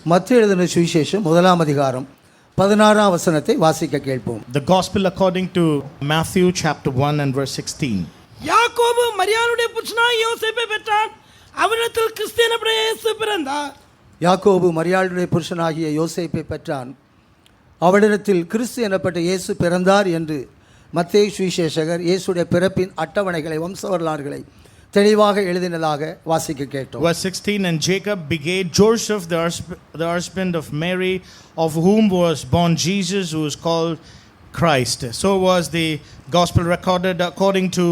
மத்தேயு எழுதின சுவிசேஷம் 1ஆம் அதிகாரம் 16ஆம் வசனத்தை வாசிக்க கேட்போம். The Gospel according to Matthew chapter 1 and verse 16. யாக்கோபு மரியாளுடைய புருஷனாகிய யோசேப்பை பெற்றான். அவனிடத்தில் கிறிஸ்து எனப்பட்ட இயேசு பிறந்தார். யாக்கோபு மரியாளுடைய புருஷனாகிய யோசேப்பை பெற்றான். அவனிடத்தில் கிறிஸ்து எனப்பட்ட இயேசு பிறந்தார் என்று மத்தேயு சுவிசேஷகர் இயேசுடைய பிறப்பின் அட்டவணைகளை வம்ச வரலாறுகளை தெளிவாக எழுதினதாக வாசிக்க கேட்டோம். Verse 16, and Jacob begat Joseph, the husband of Mary, of whom was born Jesus, who is called Christ. So was the gospel recorded according to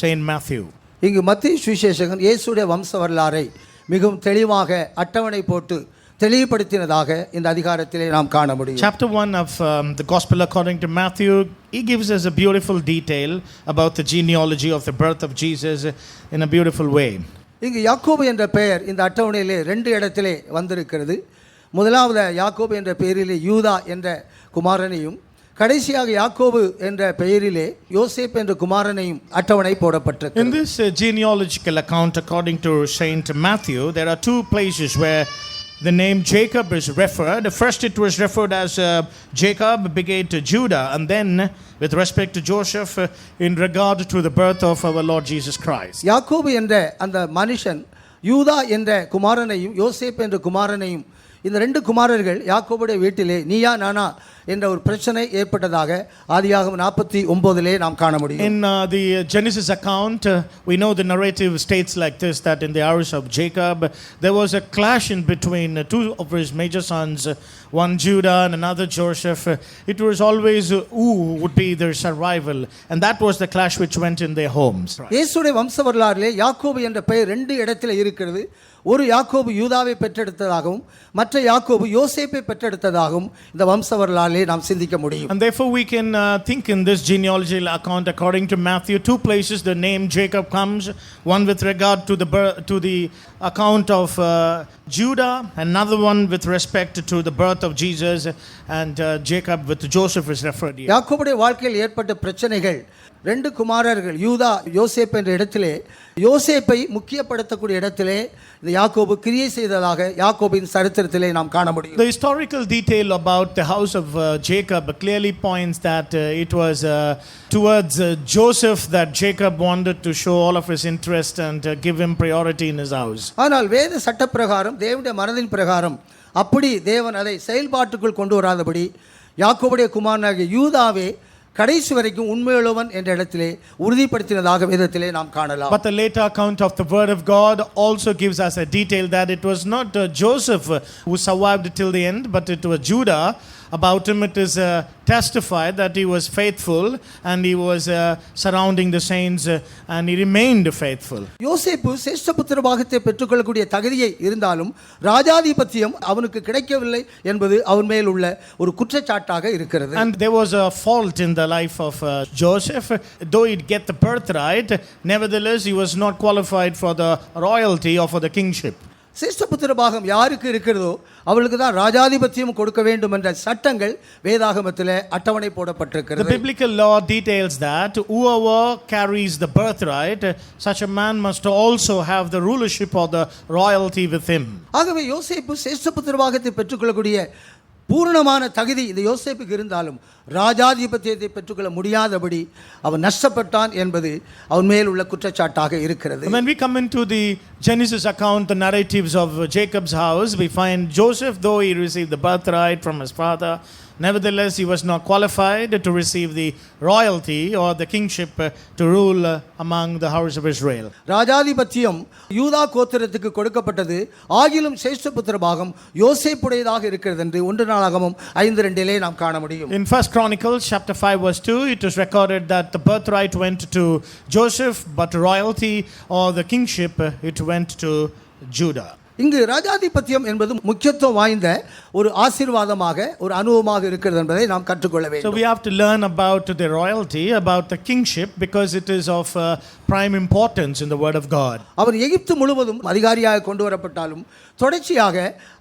Saint Matthew. இங்கு மத்தேயு சுவிசேஷகன் இயேசுடைய வம்ச வரலாறை மிகவும் தெளிவாக அட்டவணை போட்டு தெளிவுபடுத்தினதாக இந்த அதிகாரத்திலே நாம் காண முடியும். Chapter 1 of the gospel according to Matthew, he gives us a beautiful detail about the genealogy of the birth of Jesus in a beautiful way. இங்கு யாக்கோபு என்ற பெயர் இந்த அட்டவணையிலே 2 இடத்திலே வந்திருக்கிறது. முதலாவது யாக்கோபு என்ற பெயரிலே யூதா என்ற குமாரனையும், கடைசியாக யாக்கோபு என்ற பெயரிலே யோசேப் என்ற குமாரனையும் அட்டவணை போடப்பட்டிருக்கிறது. In this genealogical account according to Saint Matthew, there are 2 places where the name Jacob is referred. First it was referred as Jacob begat Judah, and then with respect to Joseph in regard to the birth of our Lord Jesus Christ. யாக்கோபு என்ற அந்த மனுஷன் யூதா என்ற குமாரனையும் யோசேப் என்ற குமாரனையும், இந்த 2 குமாரர்கள் யாக்கோபுடைய வீட்டிலே நீயா நானா என்ற ஒரு பிரச்சனை ஏற்பட்டதாக ஆதியாகமம் 49 நாம் காண முடியும். In the Genesis account, we know the narrative states like this, that in the hours of Jacob there was a clash in between 2 of his major sons, one Judah and another Joseph. It was always who would be their survival, and that was the clash which went in their homes. இயேசுடைய வம்ச வரலாறிலே யாக்கோபு என்ற பெயர் 2 இடத்திலே இருக்கிறது. ஒரு யாக்கோபு யூதாவை பெற்றெடுத்ததாகவும் மற்ற யாக்கோபு யோசேப்பை பெற்றெடுத்ததாகவும் இந்த வம்ச வரலாறிலே நாம் சிந்திக்க முடியும். And therefore we can think in this genealogical account according to Matthew, 2 places the name Jacob comes, one with regard to the account of Judah, another one with respect to the birth of Jesus, and Jacob with Joseph is referred here. யாக்கோபுடைய வாழ்க்கையில் ஏற்பட்ட பிரச்சனைகள் 2 குமாரர்கள் யூதா யோசேப் என்ற இடத்திலே, யோசேப்பை முக்கியப்படுத்தக்கூடிய இடத்திலே இந்த யாக்கோபு கிரியை செய்ததாக யாக்கோபின் சரித்திரத்திலே நாம் காண முடியும். The historical detail about the house of Jacob clearly points that it was towards Joseph that Jacob wanted to show all of his interest and give him priority in his house. ஆனால் வேத சட்டப்பிரகாரம் தேவனுடைய மனதின் பிரகாரம் அப்படி தேவன் அதை செயல்பாட்டுக்குள் கொண்டு வராதபடி யாக்கோபுடைய குமாரனாகிய யூதாவே கடைசி வரைக்கும் உண்மையுள்ளவன் என்ற இடத்திலே உறுதிப்படுத்தினதாக வேதத்திலே நாம் காணலாம். But the later account of the word of God also gives us a detail that it was not Joseph who survived till the end, but it was Judah. About him it is testified that he was faithful and he was surrounding the saints and he remained faithful. யோசேப்பு சேஷ்டபுத்திர பாகத்தை பெற்றுக்கொள்ளக்கூடிய தகுதியை இருந்தாலும் ராஜாதிபத்தியம் அவனுக்கு கிடைக்கவில்லை என்பது அவன் மேல் உள்ள ஒரு குற்றச்சாட்டாக இருக்கிறது. And there was a fault in the life of Joseph. Though he'd get the birthright, nevertheless he was not qualified for the royalty or for the kingship. சேஷ்டபுத்திர பாகம் யாருக்கு இருக்கிறதோ அவளுக்கு தான் ராஜாதிபத்தியம் கொடுக்க வேண்டும் என்ற சட்டங்கள் வேதாகமத்திலே அட்டவணை போடப்பட்டிருக்கிறது. The biblical law details that whoever carries the birthright, such a man must also have the rulership or the royalty with him. ஆகவே யோசேப்பு சேஷ்டபுத்திர பாகத்தை பெற்றுக்கொள்ளக்கூடிய பூரணமான தகுதி இந்த யோசேப்புக்கு இருந்தாலும் ராஜாதிபத்தியத்தை பெற்றுக்கொள்ள முடியாதபடி அவன் நஷ்டப்பட்டான் என்பது அவன் மேல் உள்ள குற்றச்சாட்டாக இருக்கிறது. When we come into the Genesis account, the narratives of Jacob's house, we find Joseph, though he received the birthright from his father, nevertheless he was not qualified to receive the royalty or the kingship to rule among the house of Israel. ராஜாதிபத்தியம் யூதா கோத்திரத்துக்கு கொடுக்கப்பட்டது, ஆகிலும் சேஷ்டபுத்திர பாகம் யோசேப்புடையதாக இருக்கிறது என்று 1 நாளாகமம் 5:2 நாம் காண முடியும். In 1 Chronicles chapter 5 verse 2, it is recorded that the birthright went to Joseph, but royalty or the kingship it went to Judah. இங்கு ராஜாதிபத்தியம் என்பது முக்கியத்துவம் வாய்ந்த ஒரு ஆசீர்வாதமாக ஒரு அனுபவமாக இருக்கிறது என்பதை நாம் கற்றுக்கொள்ள வேண்டும். So we have to learn about the royalty, about the kingship, because it is of prime importance in the word of God. அவர் எகிப்து முழுவதும் அதிகாரியாக கொண்டு வரப்பட்டாலும் தொடர்ச்சியாக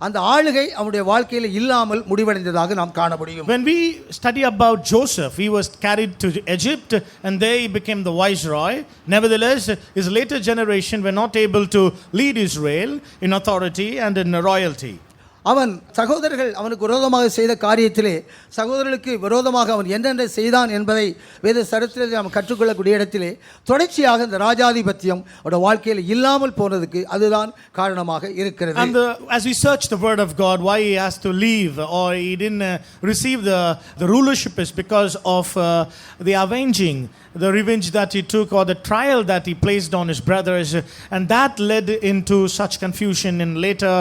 அந்த ஆளுகை அவருடைய வாழ்க்கையில் இல்லாமல் முடிவடைந்ததாக நாம் காண முடியும். When we study about Joseph, he was carried to Egypt and there he became the viceroy. Nevertheless, his later generation were not able to lead Israel in authority and in royalty. அவன் சகோதரர்கள் அவனுக்கு விரோதமாக செய்த காரியத்திலே சகோதரர்களுக்கு விரோதமாக அவன் என்னென்ன செய்தான் என்பதை வேத சரித்திரத்தில் நாம் கற்றுக்கொள்ளக்கூடிய இடத்திலே தொடர்ச்சியாக இந்த ராஜாதிபத்தியம் அவருடைய வாழ்க்கையில் இல்லாமல் போனதுக்கு அதுதான் காரணமாக இருக்கிறது. And as we search the word of God, why he has to leave or he didn't receive the rulership is because of the avenging, the revenge that he took, or the trial that he placed on his brothers, and that led into such confusion in later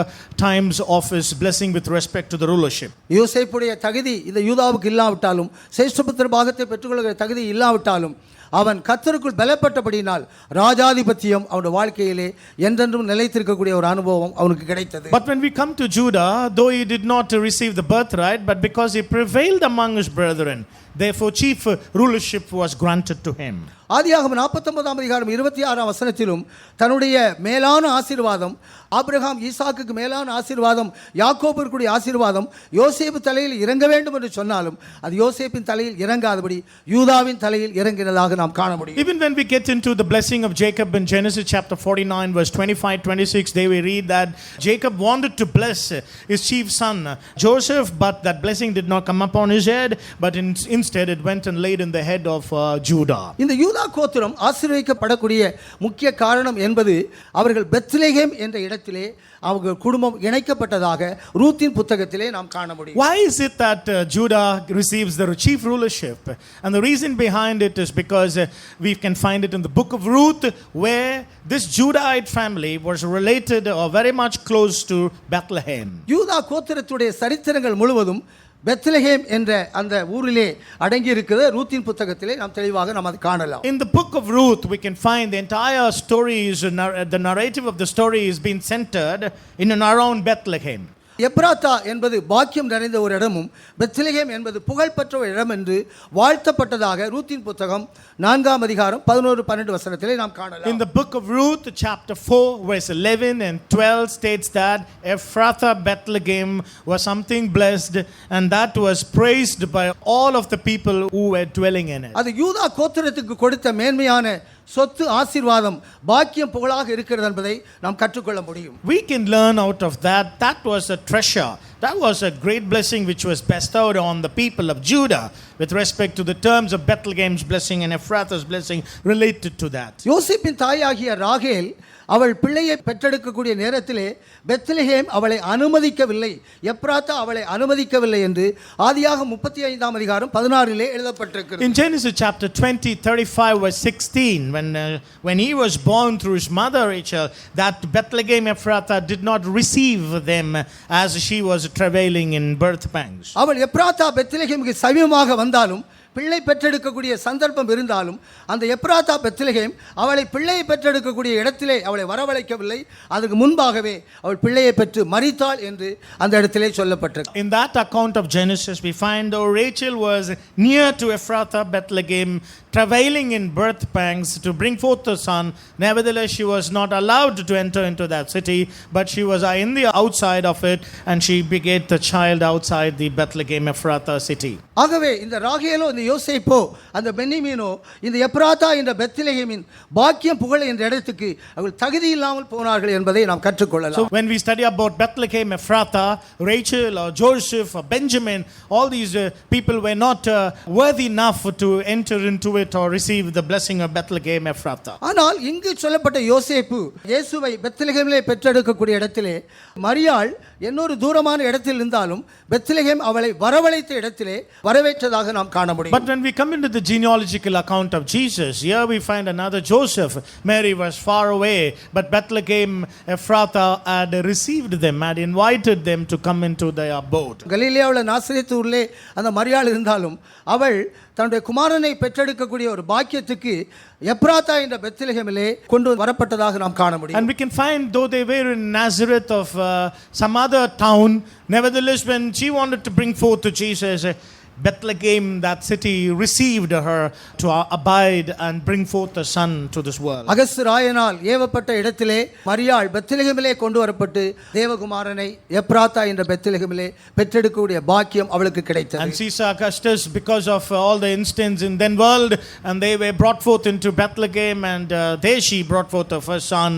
times of his blessing with respect to the rulership. யோசேப்புடைய தகுதி இந்த யூதாவுக்கு இல்லாவிட்டாலும் சேஷ்டபுத்திர பாகத்தை பெற்றுக்கொள்கிற தகுதி இல்லாவிட்டாலும் அவன் கர்த்தருக்குள் பலப்பட்டபடியினால் ராஜாதிபத்தியம் அவனுடைய வாழ்க்கையிலே என்றென்றும் நிலைத்திருக்கக்கூடிய ஒரு அனுபவம் அவனுக்கு கிடைத்தது. But when we come to Judah, though he did not receive the birthright, but because he prevailed among his brethren, therefore chief rulership was granted to him. ஆதியாகமம் 49ஆம் அதிகாரம் 26ஆம் வசனத்திலும் தன்னுடைய மேலான ஆசீர்வாதம் ஆபிரகாம் ஈசாக்குக்கு மேலான ஆசீர்வாதம் யாக்கோபிற்குரிய ஆசீர்வாதம் யோசேப்பு தலையில் இறங்க வேண்டும் என்று சொன்னாலும் அது யோசேப்பின் தலையில் இறங்காதபடி யூதாவின் தலையில் இறங்கினதாக நாம் காண முடியும். Even when we get into the blessing of Jacob in Genesis chapter 49 verse 25-26, there we read that Jacob wanted to bless his chief son Joseph, but that blessing did not come upon his head, but instead it went and laid in the head of Judah. இந்த யூதா கோத்திரம் ஆசீர்வதிக்கப்படக்கூடிய முக்கிய காரணம் என்பது அவர்கள் Bethlehem என்ற இடத்திலே அவங்க குடும்பம் இணைக்கப்பட்டதாக ரூத்தின் புத்தகத்திலே நாம் காண முடியும். Why is it that Judah receives the chief rulership? And the reason behind it is because we can find it in the book of Ruth, where this Judahite family was related or very much close to Bethlehem. யூதா கோத்திரத்துடைய சரித்திரங்கள் முழுவதும் Bethlehem என்ற அந்த ஊரிலே அடங்கி இருக்கிறது. ரூத்தின் புத்தகத்திலே நாம் தெளிவாக நாம் அதை காணலாம். In the book of Ruth we can find the entire story is the narrative of the story is being centered in and around Bethlehem. எப்ராத்தா என்பது பாக்கியம் நிறைந்த ஒரு இடமும் பெத்லெகேம் என்பது புகழ்பெற்ற ஒரு இடம் என்று வாழ்த்தப்பட்டதாக ரூத்தின் புத்தகம் 4ஆம் அதிகாரம் 11-12 வசனத்திலே நாம் காணலாம். In the book of Ruth chapter 4 verse 11 and 12 states that Ephrathah Bethlehem was something blessed, and that was praised by all of the people who were dwelling in it. அது யூதா கோத்திரத்துக்கு கொடுத்த மேன்மையான சொத்து ஆசீர்வாதம் பாக்கியம் புகழாக இருக்கிறது என்பதை நாம் கற்றுக்கொள்ள முடியும். We can learn out of that. That was a treasure. That was a great blessing which was bestowed on the people of Judah with respect to the terms of Bethlehem's blessing and Ephrathah's blessing related to that. யோசேப்பின் தாயாகிய ராகேல் அவள் பிள்ளையை பெற்றெடுக்கக்கூடிய நேரத்திலே Bethlehem அவளை அனுமதிக்கவில்லை, எப்ராத்தா அவளை அனுமதிக்கவில்லை என்று ஆதியாகமம் 35ஆம் அதிகாரம் 16 எழுதப்பட்டிருக்கிறது. In Genesis chapter 20:35 verse 16, when he was born through his mother Rachel, that Bethlehem Ephrathah did not receive them as she was travailing in birth pangs. அவள் எப்ராத்தா பெத்லெகேமுக்கு சமீபமாக வந்தாலும் பிள்ளை பெற்றெடுக்கக்கூடிய சந்தர்ப்பம் இருந்தாலும் அந்த எப்ராத்தா பெத்லெகேம் அவளை பிள்ளையை பெற்றெடுக்கக்கூடிய இடத்திலே அவளை வரவழைக்கவில்லை. அதுக்கு முன்பாகவே அவள் பிள்ளையை பெற்று மரித்தாள் என்று அந்த இடத்திலே சொல்லப்பட்டிருக்கு. In that account of Genesis we find though Rachel was near to Ephrathah Bethlehem, travailing in birth pangs to bring forth a son, nevertheless she was not allowed to enter into that city, but she was in the outside of it, and she begat the child outside the Bethlehem Ephrathah city. ஆகவே இந்த ராகேலோ இந்த யோசேப்போ அந்த பென்னிமீனோ இந்த எப்ராத்தா என்ற பெத்லெகேமின் பாக்கியம் புகழ் என்ற இடத்துக்கு அவர்கள் தகுதி இல்லாமல் போனார்கள் என்பதை நாம் கற்றுக்கொள்ளலாம். So when we study about Bethlehem Ephrathah, Rachel or Joseph or Benjamin, all these people were not worthy enough to enter into it or receive the blessing of Bethlehem Ephrathah. ஆனால் இங்கு சொல்லப்பட்ட யோசேப்பு இயேசுவை பெத்லெகேமிலே பெற்றெடுக்கக்கூடிய இடத்திலே மரியாள் இன்னொரு தூரமான இடத்தில் இருந்தாலும் பெத்லெகேம் அவளை வரவழைத்த இடத்திலே வரவேற்றதாக நாம் காண முடியும். But when we come into the genealogical account of Jesus, here we find another Joseph. Mary was far away, but Bethlehem Ephrathah had received them, had invited them to come into their abode. கலிலேயாவுல Nazareth ஊரிலே அந்த மரியாள் இருந்தாலும் அவள் தன்னுடைய குமாரனை பெற்றெடுக்கக்கூடிய ஒரு பாக்கியத்துக்கு எப்ராத்தா என்ற பெத்லெகேமிலே கொண்டு வரப்பட்டதாக நாம் காண முடியும். And we can find though they were in Nazareth of some other town, nevertheless when she wanted to bring forth to Jesus, Bethlehem, that city, received her to abide and bring forth a son to this world. அகஸ்து ராயனால் ஏவப்பட்ட இடத்திலே மரியாள் பெத்லெகேமிலே கொண்டு வரப்பட்டு தேவகுமாரனை எப்ராத்தா என்ற பெத்லெகேமிலே பெற்றெடுக்கக்கூடிய பாக்கியம் அவளுக்கு கிடைத்தது. And Caesar Augustus, because of all the incidents in then world, and they were brought forth into Bethlehem, and there she brought forth her first son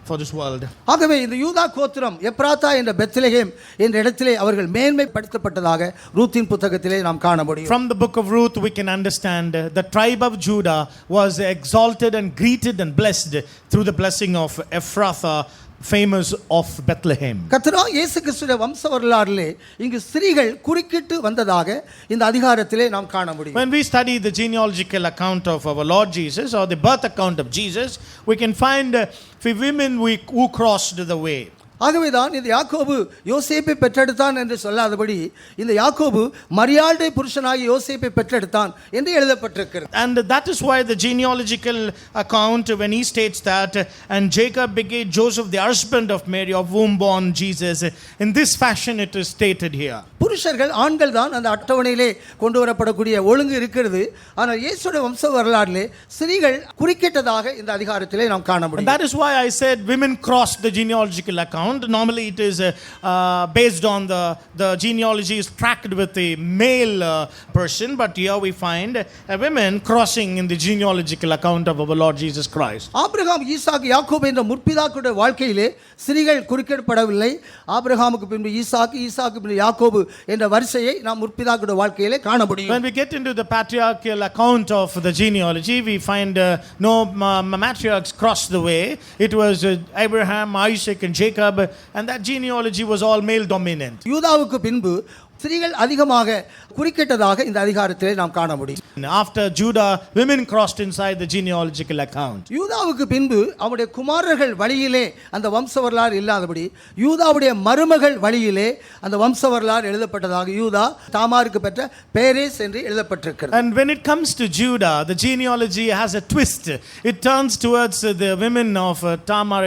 for this world. ஆகவே இந்த யூதா கோத்திரம் எப்ராத்தா என்ற பெத்லெகேம் என்ற இடத்திலே அவர்கள் மேன்மைப்படுத்தப்பட்டதாக ரூத்தின் புத்தகத்திலே நாம் காண முடியும். From the book of Ruth we can understand the tribe of Judah was exalted and greeted and blessed through the blessing of Ephrathah, famous of Bethlehem. கர்த்தராகிய இயேசு கிறிஸ்துவின் வம்ச வரலாறிலே இங்கு ஸ்திரீகள் குறுக்கிட்டு வந்ததாக இந்த அதிகாரத்திலே நாம் காண முடியும். When we study the genealogical account of our Lord Jesus or the birth account of Jesus, we can find women who crossed the way. ஆகவேதான் இந்த யாக்கோபு யோசேப்பை பெற்றெடுத்தான் என்று சொல்லாதபடி இந்த யாக்கோபு மரியாளுடைய புருஷனாகிய யோசேப்பை பெற்றெடுத்தான் என்று எழுதப்பட்டிருக்கிறது. And that is why the genealogical account, when he states that and Jacob begat Joseph the husband of Mary, of whom born Jesus, in this fashion it is stated here. புருஷர்கள் ஆண்கள் தான் அந்த அட்டவணையிலே கொண்டு வரப்படக்கூடிய ஒழுங்கு இருக்கிறது. ஆனால் இயேசுடைய வம்ச வரலாற்றிலே ஸ்திரீகள் குறுக்கிட்டதாக இந்த அதிகாரத்திலே நாம் காண முடியும். And that is why I said women crossed the genealogical account. Normally it is based on the genealogy is tracked with the male person, but here we find women crossing in the genealogical account of our Lord Jesus Christ. Abraham Isaac யாக்கோபு என்ற முற்பிதாக்களுடைய வாழ்க்கையிலே ஸ்திரீகள் குறுக்கிடப்படவில்லை. ஆபிரகாமுக்கு பின்பு ஈசாக்கு, ஈசாக்கு பின்பு யாக்கோபு என்ற வரிசையை நாம் முற்பிதாக்களுடைய வாழ்க்கையிலே காண முடியும். When we get into the patriarchal account of the genealogy, we find no matriarchs crossed the way. It was Abraham, Isaac and Jacob, and that genealogy was all male dominant. யூதாவுக்கு பின்பு ஸ்திரீகள் அதிகமாக குறுக்கிட்டதாக இந்த அதிகாரத்திலே நாம் காண முடியும். After Judah, women crossed inside the genealogical account. யூதாவுக்கு பின்பு அவருடைய குமாரர்கள் வழியிலே அந்த வம்ச வரலாறு இல்லாதபடி யூதாவுடைய மருமகள் வழியிலே அந்த வம்ச வரலாறு எழுதப்பட்டதாக யூதா தாமாருக்கு பெற்ற பேரேஸ் என்று எழுதப்பட்டிருக்கிறது. And when it comes to Judah, the genealogy has a twist. It turns towards the women of Tamar.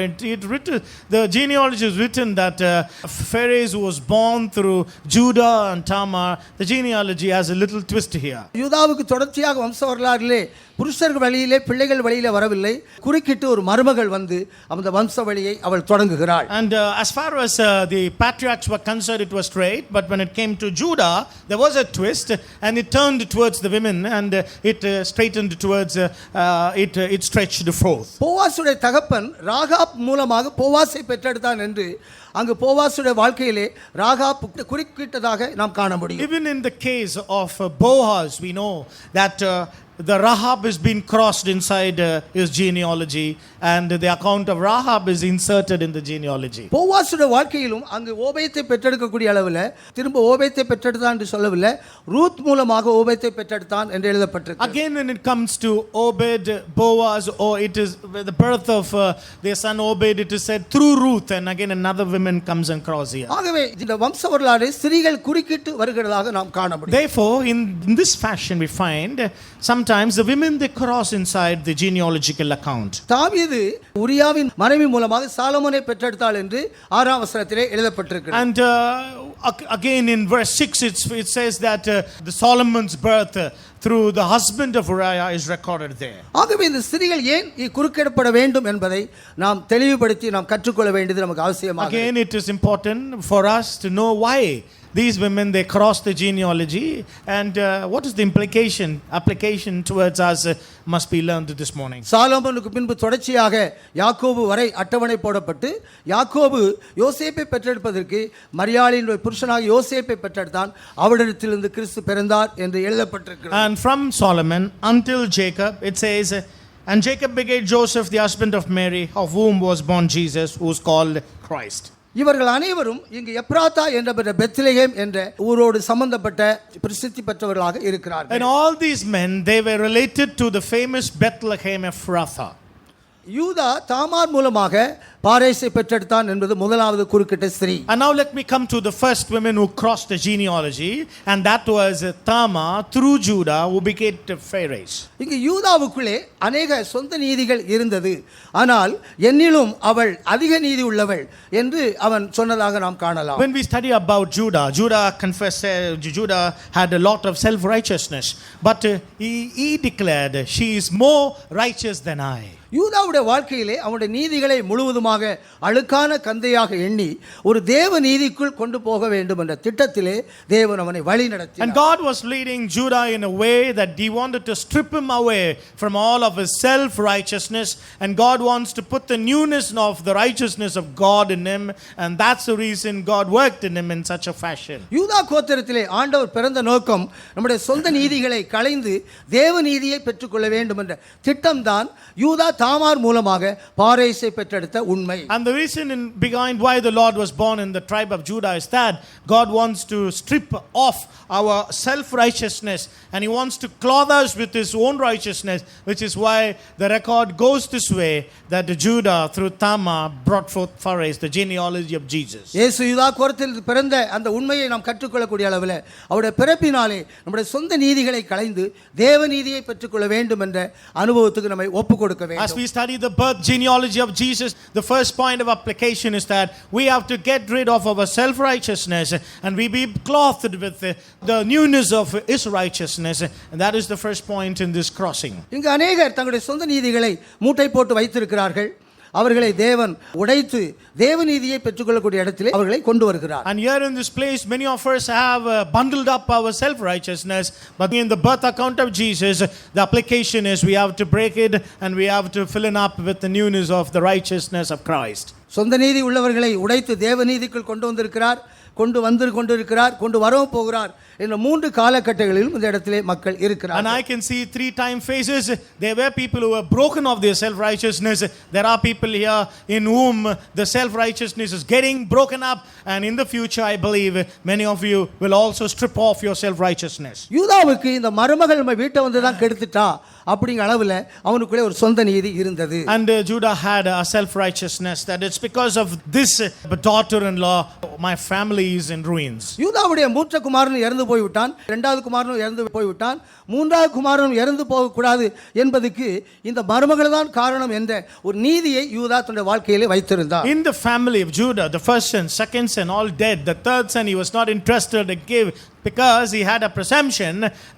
The genealogy is written that Phares was born through Judah and Tamar. The genealogy has a little twist here. யூதாவுக்கு தொடர்ச்சியாக வம்ச வரலாறிலே புருஷர்கள் வழியிலே பிள்ளைகள் வழியிலே வரவில்லை. குறுக்கிட்டு ஒரு மருமகள் வந்து அந்த வம்ச வழியை அவள் தொடங்குகிறாள். And as far as the patriarchs were concerned, it was straight, but when it came to Judah, there was a twist and it turned towards the women and it straightened towards it stretched forth. போவாசுடைய தகப்பன் ராகாப் மூலமாக போவாசை பெற்றெடுத்தான் என்று அங்கு போவாசுடைய வாழ்க்கையிலே ராகாப் குறுக்கிட்டதாக நாம் காண முடியும். Even in the case of Boaz, we know that the Rahab has been crossed inside his genealogy, and the account of Rahab is inserted in the genealogy. போவாசுடைய வாழ்க்கையிலும் அங்கு ஓபேத்தை பெற்றெடுக்கக்கூடிய அளவில் திரும்ப ஓபேத்தை பெற்றெடுத்தான் என்று சொல்லவில்லை, ரூத் மூலமாக ஓபேத்தை பெற்றெடுத்தான் என்று எழுதப்பட்டிருக்கு. Again, when it comes to Obed, Boaz, or it is the birth of their son Obed, it is said through Ruth, and again another woman comes and crosses here. ஆகவே இந்த வம்ச வரலாறு ஸ்திரீகள் குறுக்கிட்டு வருகிறதாக நாம் காண முடியும். Therefore, in this fashion we find sometimes the women they cross inside the genealogical account. தாவீது உரியாவின் மனைவி மூலமாக சாலமோனை பெற்றெடுத்தாள் என்று 6ஆம் வசனத்திலே எழுதப்பட்டிருக்கிறது. And again in verse 6 it says that the Solomon's birth through the husband of Uriah is recorded there. ஆகவே இந்த ஸ்திரீகள் ஏன் குறுக்கிடப்பட வேண்டும் என்பதை நாம் தெளிவுபடுத்தி நாம் கற்றுக்கொள்ள வேண்டியது நமக்கு அவசியமாகும். Again it is important for us to know why these women they cross the genealogy and what is the application towards us must be learned this morning. சாலமோனுக்கு பின்பு தொடர்ச்சியாக யாக்கோபு வரை அட்டவணை போடப்பட்டு யாக்கோபு யோசேப்பை பெற்றெடுப்பதற்கு மரியாளின் புருஷனாக யோசேப்பை பெற்றெடுத்தான், அவரிடத்திலிருந்து கிறிஸ்து பிறந்தார் என்று எழுதப்பட்டிருக்கிறது. And from Solomon until Jacob it says and Jacob begat Joseph the husband of Mary, of whom was born Jesus, who is called Christ. இவர்கள் அனைவரும் இங்கு எப்ராத்தா என்ற பெத்லெகேம் என்ற ஊரோடு சம்பந்தப்பட்ட பிரசித்தி பெற்றவர்களாக இருக்கிறார்கள். And all these men they were related to the famous Bethlehem Ephrathah. யூதா தாமார் மூலமாக பாரேசை பெற்றெடுத்தான் என்பது முதலாவது குறுக்கிட்ட ஸ்திரீ. And now let me come to the first women who crossed the genealogy, and that was Tamar through Judah who begat Phares. இங்கு யூதாவுக்குள்ளே அநேக சொந்த நீதிகள் இருந்தது, ஆனால் என்னிலும் அவள் அதிக நீதி உள்ளவள் என்று அவன் சொன்னதாக நாம் காணலாம். When we study about Judah confessed Judah had a lot of self righteousness, but he declared she is more righteous than I. யூதாவுடைய வாழ்க்கையிலே அவனுடைய நீதிகளை முழுவதுமாக அழுக்கான கந்தையாக எண்ணி ஒரு தேவ நீதிக்குள் கொண்டு போக வேண்டும் என்ற திட்டத்திலே தேவன் அவனை வழி நடத்தினார். And God was leading Judah in a way that he wanted to strip him away from all of his self-righteousness, and God wants to put the newness of the righteousness of God in him, and that's the reason God worked in him in such a fashion. யூதா கோத்திரத்திலே ஆண்டவர் பிறந்த நோக்கம் நம்முடைய சொந்த நீதிகளை களைந்து தேவ நீதியை பெற்றுக்கொள்ள வேண்டும் என்ற திட்டம்தான் யூதா தாமார் மூலமாக பாரேசை பெற்றெடுத்த உண்மை. And the reason behind why the Lord was born in the tribe of Judah is that God wants to strip off our self-righteousness, and he wants to clothe us with his own righteousness, which is why the record goes this way, that Judah through Tamar brought forth Phares, the genealogy of Jesus. இயேசு யூதா கோத்திரத்தில் பிறந்த அந்த உண்மையை நாம் கற்றுக்கொள்ளக்கூடிய அளவில் அவருடைய பிறப்பினாலே நம்முடைய சொந்த நீதிகளை களைந்து தேவ நீதியை பெற்றுக்கொள்ள வேண்டும் என்ற அனுபவத்துக்கு நம்மை ஒப்புக் கொடுக்க வேண்டும். As we study the birth genealogy of Jesus, the first point of application is that we have to get rid of our self-righteousness and we be clothed with the newness of his righteousness, and that is the first point in this crossing. இங்கு अनेகர் தங்களுடைய சொந்த நீதிகளை மூட்டை போட்டு வைத்திருக்கிறார்கள். அவர்களை தேவன் உடைத்து தேவநீதியை பெற்றுக்கொள்ளக்கூடிய இடத்திலே அவர்களை கொண்டு வருகிறார். And here in this place many of us have bundled up our self-righteousness, but in the birth account of Jesus the application is we have to break it and we have to fill it up with the newness of the righteousness of Christ. சொந்த நீதி உள்ளவர்களை உடைத்து தேவநீதிக்குள் கொண்டு வந்திருக்கிறார், கொண்டு வரவும் போகிறார் என்ற மூன்று காலகட்டங்களிலும் இந்த இடத்திலே மக்கள் இருக்கிறார்கள். And I can see three time phases. There were people who were broken of their self-righteousness. There are people here in whom the self-righteousness is getting broken up, and in the future I believe many of you will also strip off your self-righteousness. யூதாவுக்கு இந்த மருமகள் நம்ம வீட்டை வந்து தான் கெடுத்துட்டா அப்படிங்கிற அளவில் அவனுக்குள்ளே ஒரு சொந்த நீதி இருந்தது. And Judah had a self-righteousness that it's because of this daughter-in-law my family is in ruins. யூதாவுடைய மூத்த குமாரன் இறந்து போய்விட்டான், இரண்டாவது குமாரனும் இறந்து போய்விட்டான், மூன்றாவது குமாரனும் இறந்து போகக்கூடாது என்பதற்கு இந்த மருமகள் தான் காரணம் என்ற ஒரு நீதியை யூதா தன்னுடைய வாழ்க்கையிலே வைத்திருந்தார். In the family of Judah, the first son, second son all dead, the third son he was not interested to give, because he had a presumption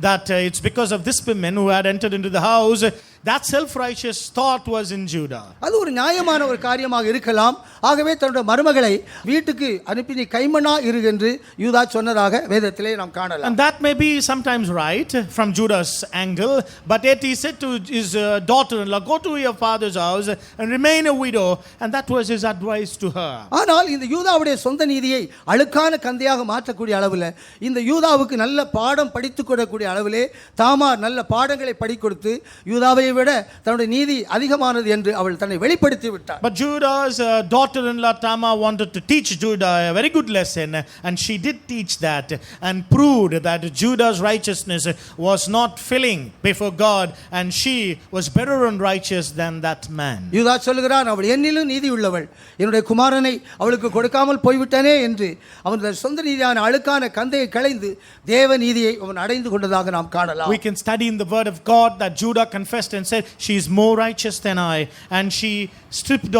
that it's because of this woman who had entered into the house. That self-righteous thought was in Judah. அது ஒரு நியாயமான ஒரு காரியமாக இருக்கலாம். ஆகவே தன்னுடைய மருமகளை வீட்டுக்கு அனுப்பி நீ கைமண்ணா இரு என்று யூதா சொன்னதாக வேதத்திலே நாம் காணலாம். And that may be sometimes right from Judah's angle, but yet he said to his daughter-in-law, go to your father's house and remain a widow, and that was his advice to her. ஆனால் இந்த யூதாவுடைய சொந்த நீதியை அழுக்கான கந்தையாக மாற்றக்கூடிய அளவில் இந்த யூதாவுக்கு நல்ல பாடம் படித்துக் கொடுக்கக்கூடிய அளவிலே தாமார் நல்ல பாடங்களை படிக் கொடுத்து யூதாவை விட தன்னுடைய நீதி அதிகமானது என்று அவள் தன்னை வெளிப்படுத்தி விட்டார். But Judah's daughter-in-law Tamar wanted to teach Judah a very good lesson, and she did teach that and proved that Judah's righteousness was not filling before God, and she was better and righteous than that man. யூதா சொல்கிறான், அவள் என்னிலும் நீதி உள்ளவள், என்னுடைய குமாரனை அவளுக்கு கொடுக்காமல் போய்விட்டனே என்று அவனுடைய சொந்த நீதியான அழுக்கான கந்தையை களைந்து தேவ நீதியை அவன் அடைந்து கொண்டதாக நாம் காணலாம். We can study in the word of God that Judah confessed and said she is more righteous than I, and she stripped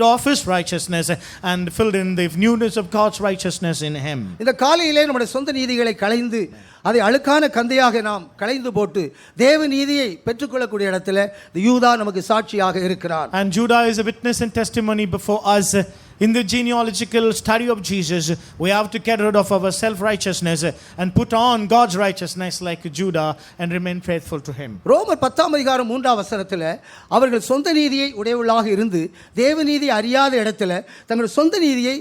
off his righteousness and filled in the newness of God's righteousness in him. இந்த காலையிலே நம்முடைய சொந்த நீதிகளை களைந்து அதை அழுக்கான கந்தையாக நாம் களைந்து போட்டு தேவ நீதியை பெற்றுக்கொள்ளக்கூடிய இடத்துல யூதா நமக்கு சாட்சியாக இருக்கிறார். And Judah is a witness and testimony before us. In the genealogical study of Jesus, we have to get rid of our self-righteousness and put on God's righteousness like Judah and remain faithful to him. ரோமர் 10:3 அவர்கள் சொந்த நீதியை உடையவர்களாக இருந்து தேவ நீதி அறியாத இடத்துல தங்கள் சொந்த நீதியை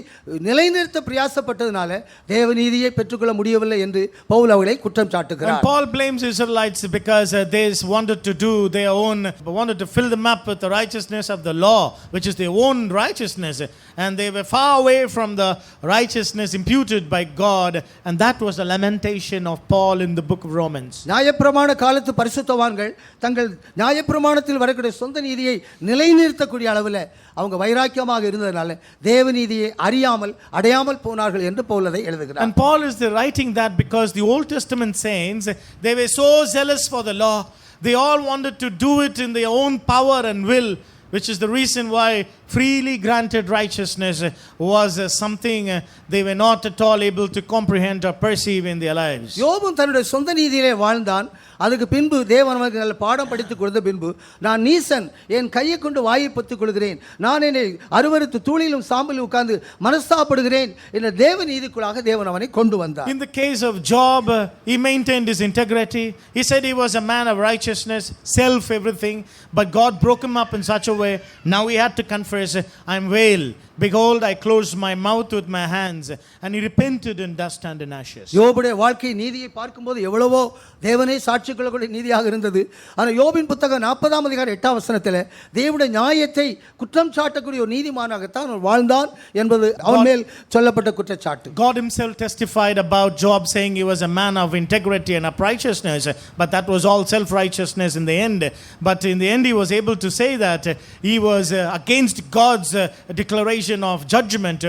நிலைநிறுத்த பிரயாசப்பட்டதனால தேவ நீதியை பெற்றுக்கொள்ள முடியவில்லை என்று பவுல் அவர்களை குற்றம் சாட்டுகிறார். And Paul blames Israelites because they wanted to do their own, wanted to fill them up with the righteousness of the law, which is their own righteousness. And they were far away from the righteousness imputed by God, and that was the lamentation of Paul in the book of Romans. நியாயப்பிரமாண காலத்து பரிசுத்தவான்கள் தங்கள் நியாயப்பிரமாணத்தில் வரக்கூடிய சொந்த நீதியை நிலைநிறுத்தக்கூடிய அளவில் அவங்க வைராக்கியமாக இருந்ததனால தேவநீதியை அறியாமல் அடையாமல் போனார்கள் என்று பவுல் அதை எழுதுகிறார். And Paul is writing that because the Old Testament saints, they were so zealous for the law, they all wanted to do it in their own power and will, which is the reason why freely granted righteousness was something they were not at all able to comprehend or perceive in their lives. யோபும் தன்னுடைய சொந்த நீதியிலே வாழ்ந்தான். அதுக்கு பின்பு தேவன் அவனுக்கு நல்ல பாடம் படித்துக் கொடுத்த பின்பு, நான் நீசன், என் கையை கொண்டு வாயை பொத்திக் கொள்கிறேன், நான் என்னை அருவருத்து தூளிலும் சாம்பலிலும் உட்கார்ந்து மனஸ்தாபப்படுகிறேன் என்ற தேவ நீதிக்குள்ளாக தேவன் அவனை கொண்டு வந்தார். In the case of Job, he maintained his integrity. He said he was a man of righteousness, self everything, but God broke him up in such a way. Now he had to confess, I am vile. Behold, I closed my mouth with my hands. And he repented in dust and in ashes. யோபுடைய வாழ்க்கை நீதியை பார்க்கும்போது எவ்வளவோ தேவனே சாட்சி கொள்ளக்கூடிய நீதியாக இருந்தது. ஆனால் யோபின் புத்தகம் 40ஆம் அதிகாரம் 8ஆம் வசனத்தில் தேவனுடைய நியாயத்தை குற்றம் சாட்டக்கூடிய ஒரு நீதிமானாகத்தான் அவன் வாழ்ந்தான் என்பது அவன் மேல் சொல்லப்பட்ட குற்றச்சாட்டு. God himself testified about Job, saying he was a man of integrity and of righteousness, but that was all self-righteousness in the end. But in the end he was able to say that he was against God's declaration of judgment,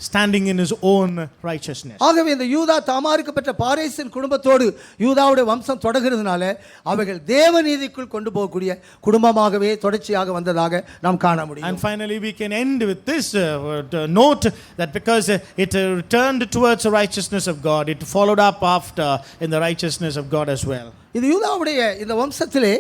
standing in his own righteousness. ஆகவே இந்த யூதா தாமாருக்கு பெற்ற பாரேசின் குடும்பத்தோடு யூதாவுடைய வம்சம் தொடர்கிறதுனால அவர்கள் தேவநீதிக்குள் கொண்டு போகக்கூடிய குடும்பமாகவே தொடர்ச்சியாக வந்ததாக நாம் காண முடியும். And finally we can end with this note that because it turned towards the righteousness of God, it followed up after in the righteousness of God as well. இது யூதாவுடைய இந்த வம்சத்திலே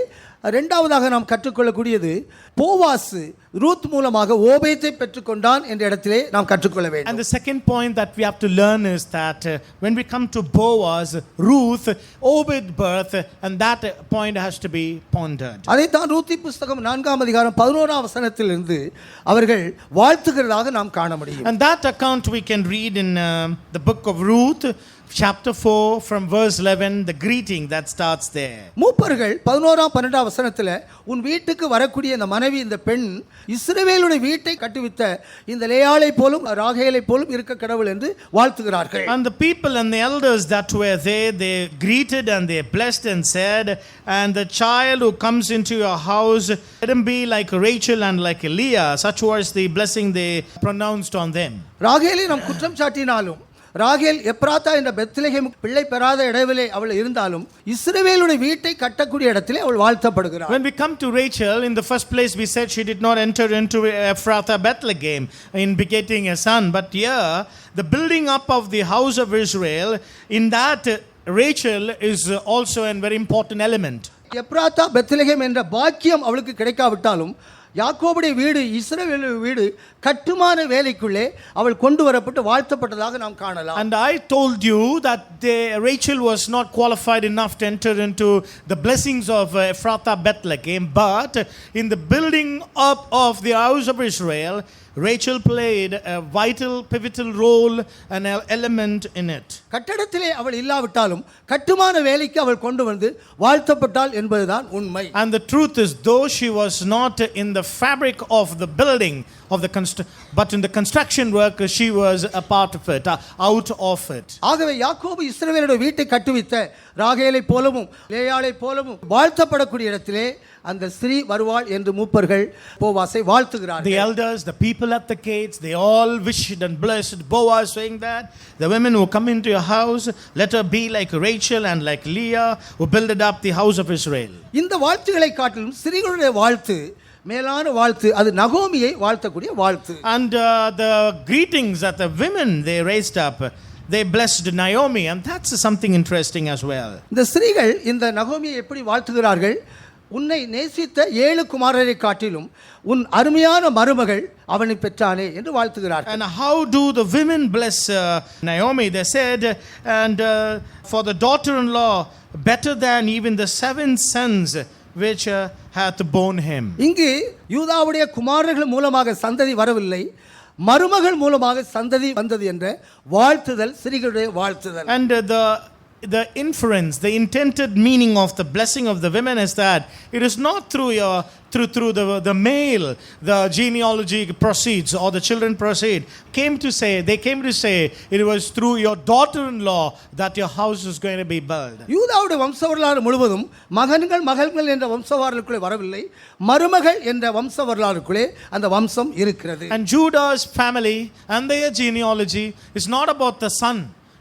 இரண்டாவதாக நாம் கற்றுக்கொள்ளக்கூடியது, போவாஸ் ரூத் மூலமாக ஓபேத்தை பெற்றுக்கொண்டான் என்ற இடத்திலே நாம் கற்றுக்கொள்ள வேண்டும். And the second point that we have to learn is that when we come to Boaz, Ruth, Obed birth, and that point has to be pondered. அதைத்தான் ரூத்தி புஸ்தகம் 4ஆம் அதிகாரம் 11ஆம் வசனத்திலிருந்து அவர்கள் வாழ்த்துகிறதாக நாம் காண முடியும். And that account we can read in the book of Ruth, chapter 4 from verse 11, the greeting that starts there. மூப்பர்கள் 11ஆம் 12ஆம் வசனத்தில், உன் வீட்டுக்கு வரக்கூடிய இந்த மனைவி இந்த பெண் இஸ்ரவேலுடைய வீட்டை கட்டுவித்த இந்த லேயாளை போலும் ராகேலை போலும் இருக்க கடவுள் என்று வாழ்த்துகிறார்கள். And the people and the elders that were there, they greeted and they blessed and said, and the child who comes into your house, let him be like Rachel and like Leah. Such was the blessing they pronounced on them. ராகேலை நாம் குற்றம் சாட்டினாலும், ராகேல் எப்ராத்தா என்ற Bethlehem பிள்ளை பெறாத இடவிலே அவள் இருந்தாலும் இஸ்ரவேலுடைய வீட்டை கட்டக்கூடிய இடத்திலே அவள் வாழ்த்தப்படுகிறாள். When we come to Rachel, in the first place we said she did not enter into Ephrathah Bethlehem in begetting a son, but here the building up of the house of Israel, in that Rachel is also a very important element. Ephrathah Bethlehem என்ற பாக்கியம் அவளுக்கு கிடைக்காவிட்டாலும் யாக்கோபுடைய வீடு இஸ்ரவேலுடைய வீடு கட்டுமான வேலைக்குள்ளே அவள் கொண்டு வரப்பட்டு வாழ்த்தப்பட்டதாக நாம் காணலாம். And I told you that Rachel was not qualified enough to enter into the blessings of Ephrathah Bethlehem, but in the building up of the house of Israel, Rachel played a vital, pivotal role, an element in it. கட்டடத்திலே அவள் இல்லாவிட்டாலும் கட்டுமான வேலைக்கு அவள் கொண்டு வந்து வாழ்த்தப்பட்டாள் என்பதுதான் உண்மை. And the truth is, though she was not in the fabric of the building of the but in the construction work, she was a part of it, out of it. ஆகவே யாக்கோபு இஸ்ரவேலுடைய வீட்டை கட்டுவித்த ராகேலை போலவும் லேயாளை போலவும் வாழ்த்தப்படக்கூடிய இடத்திலே அந்த ஸ்திரீ வருவாள் என்று மூப்பர்கள் போவாசை வாழ்த்துகிறார்கள். The elders, the people at the gates, they all wished and blessed Boaz, saying that the women who come into your house, let her be like Rachel and like Leah, who builded up the house of Israel. இந்த வாழ்த்துக்களை காட்டிலும் ஸ்திரீகளுடைய வாழ்த்து மேலான வாழ்த்து, அது நகோமியை வாழ்த்தக்கூடிய வாழ்த்து. And the greetings that the women they raised up, they blessed Naomi, and that's something interesting as well. இந்த ஸ்திரீகள் இந்த நகோமியை எப்படி வாழ்த்துகிறார்கள்? உன்னை நேசித்த 7 குமாரரை காட்டிலும் உன் அருமையான மருமகள் அவனை பெற்றானே என்று வாழ்த்துகிறார்கள். And how do the women bless Naomi? They said, and for the daughter-in-law better than even the 7 sons which hath borne him. இங்கு யூதாவுடைய குமாரர்கள் மூலமாக சந்ததி வரவில்லை, மருமகள் மூலமாக சந்ததி வந்தது என்ற வாழ்த்துதல் ஸ்திரீகளுடைய வாழ்த்துதல். And the inference, the intended meaning of the blessing of the women is that it is not through the male the genealogy proceeds or the children proceed. They came to say it was through your daughter-in-law that your house is going to be built. யூதாவுடைய வம்சவரலாறு முழுவதும் மகன்கள் என்ற வம்சவரலாறுக்குள்ளே வரவில்லை, மருமகள் என்ற வம்சவரலாறுக்குள்ளே அந்த வம்சம் இருக்கிறது. And Judah's family and their genealogy is not about the son.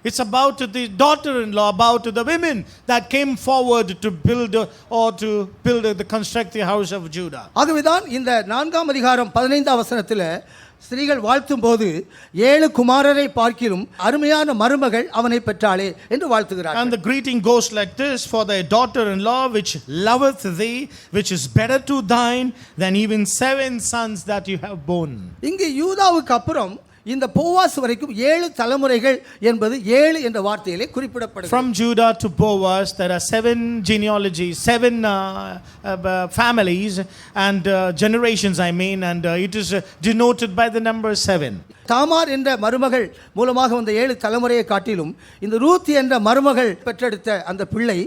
It's about the daughter-in-law, about the women that came forward to build the construct the house of Judah. ஆகவேதான் இந்த 4ஆம் அதிகாரம் 15ஆம் வசனத்தில் ஸ்திரீகள் வாழ்த்தும் போது 7 குமாரரை பார்க்கிலும் அருமையான மருமகள் அவனை பெற்றாளே என்று வாழ்த்துகிறார்கள். And the greeting goes like this: for thy daughter-in-law which loveth thee, which is better to thine than even 7 sons that you have borne. இங்கு யூதாவுக்கு அப்புறம் இந்த போவாஸ் வரைக்கும் 7 தலைமுறைகள் என்பது 7 என்ற வார்த்தையிலே குறிப்பிடப்படுகிறது. From Judah to Boaz there are 7 genealogies, 7 families and generations, I mean, and it is denoted by the number 7. Tamar என்ற மருமகள் மூலமாக வந்த 7 தலைமுறையை காட்டிலும் இந்த ரூத் என்ற மருமகள் பெற்றெடுத்த அந்த பிள்ளை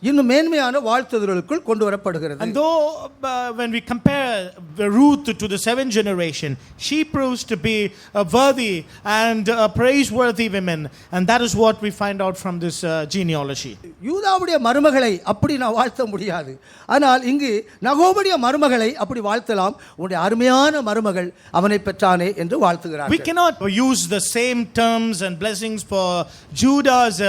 இன்னும் மேன்மையான வாழ்த்துதலுக்குள் கொண்டு வரப்படுகிறது. And though when we compare Ruth to the 7th generation, she proves to be a worthy and a praiseworthy woman, and that is what we find out from this genealogy. யூதாவுடைய மருமகளை அப்படி நான் வாழ்த்த முடியாது, ஆனால் இங்கு நகோமியுடைய மருமகளை அப்படி வாழ்த்தலாம். உன்னுடைய அருமையான மருமகள் அவனை பெற்றானே என்று வாழ்த்துகிறார். We cannot use the same terms and blessings for Judah's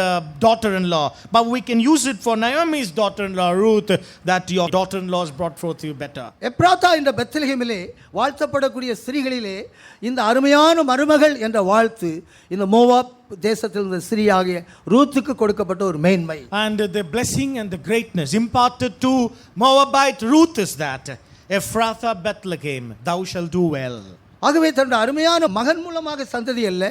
daughter-in-law, but we can use it for Naomi's daughter-in-law Ruth, that your daughter-in-law has brought forth you better. எப்ராத்தா என்ற பெத்லகேமிலே வாழ்த்தப்படக்கூடிய ஸ்திரீகளிலே இந்த அருமையான மருமகள் என்ற வாழ்த்து இந்த மோவாப் தேசத்தில் இருந்த ஸ்திரீயாகிய ரூத்துக்கு கொடுக்கப்பட்ட ஒரு மேன்மை. And the blessing and the greatness imparted to Moabite Ruth is that Ephrathah Bethlehem, thou shalt do well. ஆகவே தன்னுடைய அருமையான மகன் மூலமாக சந்ததி அல்ல,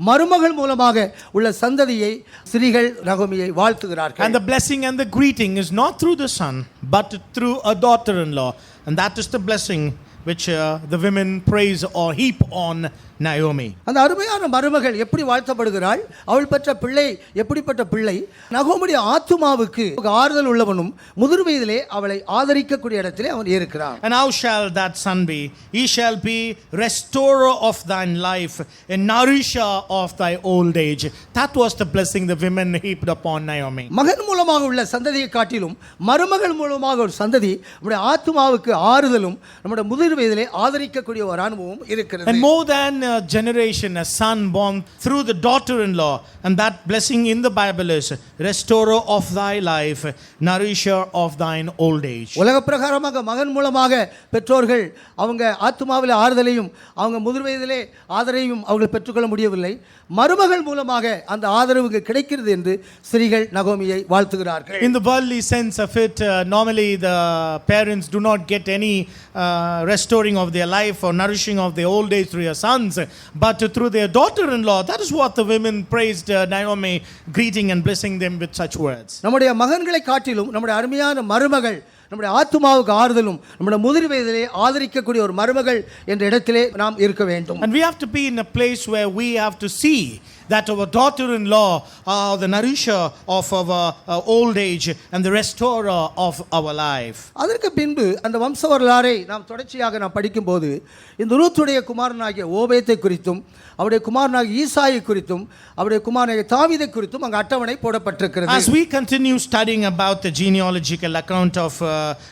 மருமகள் மூலமாக உள்ள சந்ததியை ஸ்திரீகள் நகோமியை வாழ்த்துகிறார்கள். And the blessing and the greeting is not through the son but through a daughter-in-law, and that is the blessing which the women praise or heap on Naomi. அந்த அருமையான மருமகள் எப்படி வாழ்த்தப்படுகிறாள், அவள் பெற்ற பிள்ளை எப்படிப்பட்ட பிள்ளை, நகோமியுடைய ஆத்துமாவுக்கு ஆறுதல் உள்ளவனும் முதிர் வயதிலே அவளை ஆதரிக்கக்கூடிய இடத்திலே அவன் இருக்கிறான். And how shall that son be? He shall be restorer of thine life, a nourisher of thy old age. That was the blessing the women heaped upon Naomi. மகன் மூலமாக உள்ள சந்ததியை காட்டிலும் மருமகள் மூலமாக ஒரு சந்ததி நம்முடைய ஆத்துமாவுக்கு ஆறுதலும் நம்முடைய முதிர் வயதிலே ஆதரிக்கக்கூடிய ஒரு அனுபவம் இருக்கிறது. And more than a generation, a son born through the daughter-in-law, and that blessing in the Bible is restorer of thy life, nourisher of thine old age. உலக பிரகாரமாக மகன் மூலமாக பெற்றோர்கள் அவங்க ஆத்துமாவிலே ஆறுதலையும் அவங்க முதிர் வயதிலே ஆதரவையும் அவர்கள் பெற்றுக்கொள்ள முடியவில்லை. மருமகள் மூலமாக அந்த ஆதரவு கிடைக்கிறது என்று ஸ்திரீகள் நகோமியை வாழ்த்துகிறார்கள். In the worldly sense of it, normally the parents do not get any restoring of their life or nourishing of their old age through their sons, but through their daughter-in-law. That is what the women praised Naomi, greeting and blessing them with such words. நம்முடைய மகன்களை காட்டிலும் நம்முடைய அருமையான மருமகள் நம்முடைய ஆத்துமாவுக்கு ஆறுதலும் நம்முடைய முதிர் வயதிலே ஆதரிக்கக்கூடிய ஒரு மருமகள் என்ற இடத்திலே நாம் இருக்க வேண்டும். And we have to be in a place where we have to see that our daughter-in-law are the nourisher of our old age and the restorer of our life. அதற்கு பின்பு அந்த வம்ச வரலாறை நாம் தொடர்ச்சியாக நாம் படிக்கும்போது இந்த ரூத்துடைய குமாரனாகிய ஓபேத்தை குறித்தும் அவருடைய குமாரனாகிய ஈசாயை குறித்தும் அவருடைய குமாரனாகிய தாவீதை குறித்தும் அங்கு அட்டவணை போடப்பட்டிருக்கிறது. As we continue studying about the genealogical account of